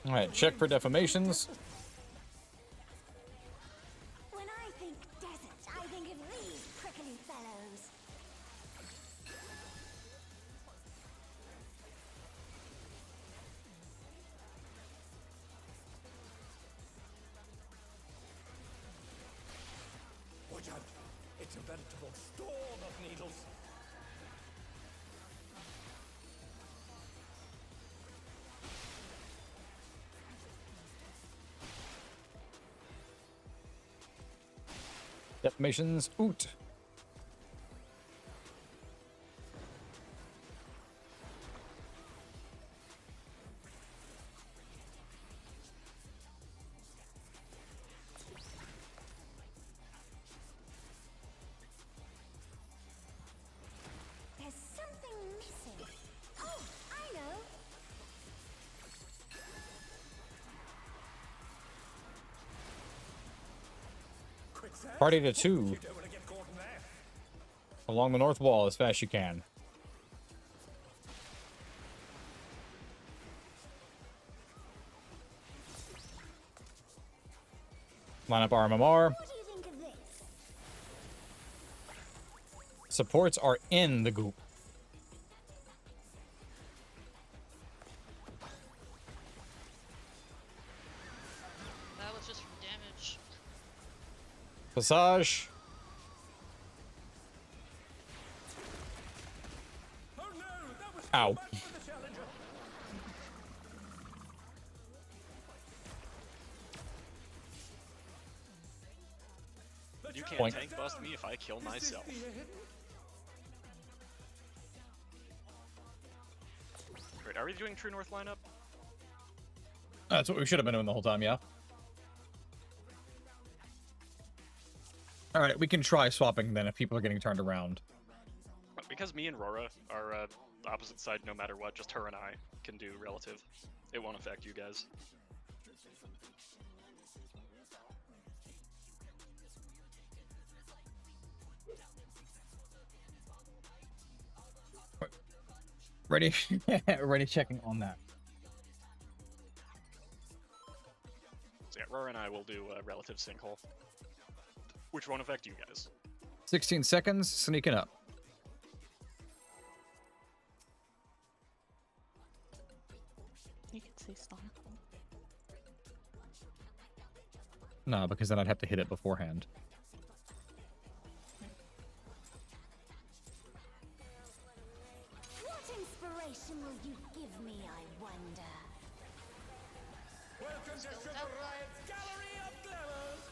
Alright, check for deformations. When I think desert, I think of these prickly fellows. Watch out! It's a veritable storm of needles. Deformations. Oot. There's something missing. Oh, I know. Quicksand? Party to 2. You don't want to get caught in there. Along the north wall as fast as you can. Line up RMMR. What do you think of this? Supports are in the goop. That was just from damage. Passage. Oh no, that was Ow. too much for the challenger. The You can't Point. tank bust me if I kill myself. Great, are we doing True North lineup? That's what we should have been doing the whole time, yeah. Alright, we can try swapping then if people are getting turned around. Because me and Rora are opposite side no matter what, just her and I can do relative. It won't affect you guys. Ready? Ready checking on that. So yeah, Rora and I will do a relative sinkhole, which won't affect you guys. 16 seconds, sneaking up. You could say stomp. No, because then I'd have to hit it beforehand. What inspiration will you give me, I wonder? Welcome to Sugar Riot's Gallery of Glamours.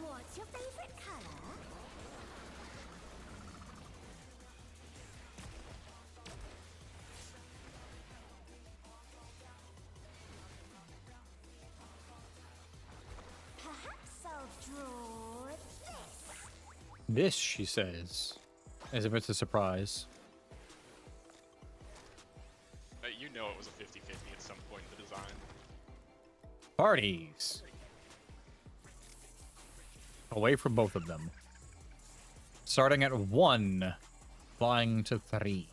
What's your favorite color? Perhaps I'll draw this. This, she says, as if it's a surprise. You know it was a 50-50 at some point in the design. Parties. away from both of them. Starting at 1, flying to 3.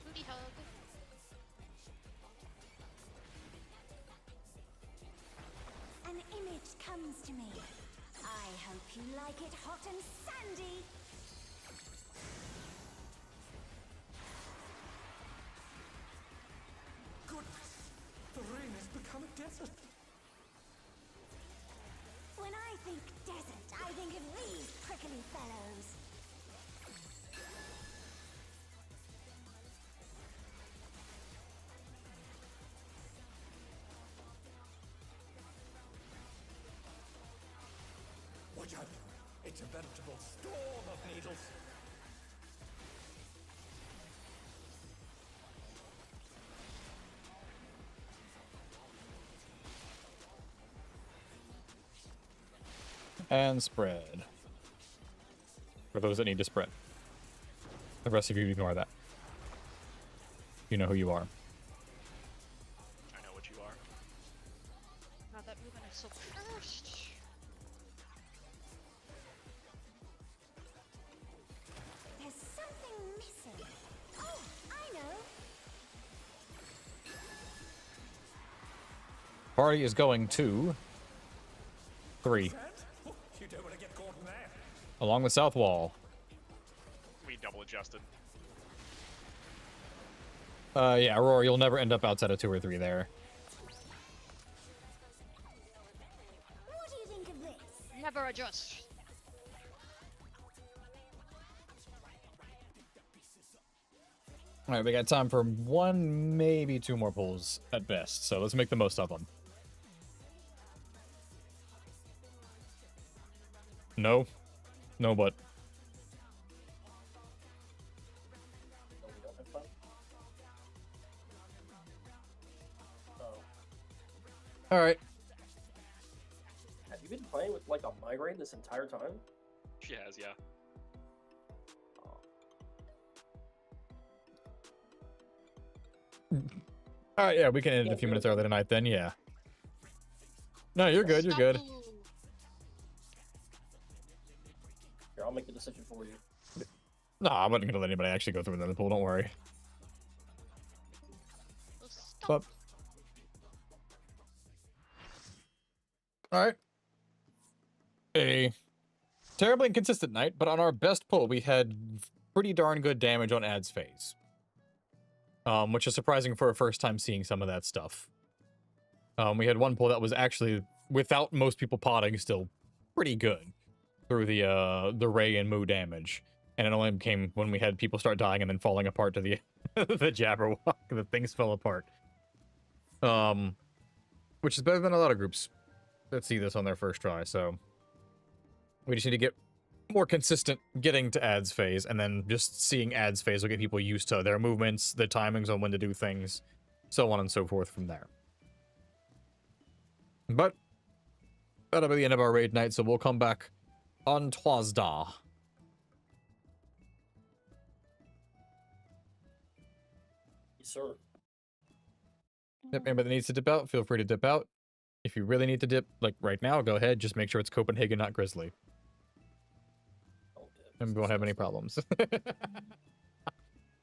Booty hug. An image comes to me. I hope you like it hot and sandy. Goodness, the rain has become a desert. When I think desert, I think of these prickly fellows. Watch out. It's a veritable storm of needles. And spread. For those that need to spread. The rest of you ignore that. You know who you are. I know what you are. God, that movement is so cursed. There's something missing. Oh, I know. Party is going to 3. Sand? Oh, you don't want to get caught in there. Along the south wall. We double adjusted. Yeah, Aurora, you'll never end up outside of 2 or 3 there. What do you think of this? Never adjust. Alright, we got time for 1, maybe 2 more pulls at best, so let's make the most of them. No? No, but... No, we don't have fun. Oh. Alright. Have you been playing with like a migraine this entire time? She has, yeah. Alright, yeah, we can end it a few minutes early tonight then, yeah. No, you're good, you're good. Stop. Here, I'll make the decision for you. No, I wasn't gonna let anybody actually go through another pool, don't worry. Stop. But... Alright. A terribly inconsistent night, but on our best pull, we had pretty darn good damage on ads phase. Which is surprising for a first time seeing some of that stuff. We had one pull that was actually, without most people potting, still pretty good through the Ray and Moo damage. And it only came when we had people start dying and then falling apart to the the Jabberwock, the things fell apart. Which is better than a lot of groups that see this on their first try, so we just need to get more consistent getting to ads phase, and then just seeing ads phase will get people used to their movements, the timings on when to do things, so on and so forth from there. But that'll be the end of our raid night, so we'll come back on Tuesday. Yes, sir. Yep, anybody that needs to dip out, feel free to dip out. If you really need to dip, like right now, go ahead. Just make sure it's Copenhagen, not Grizzly. Don't dip. And we won't have any problems.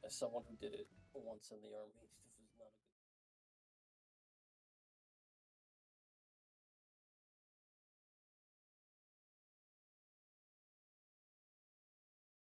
As someone who did it once in the army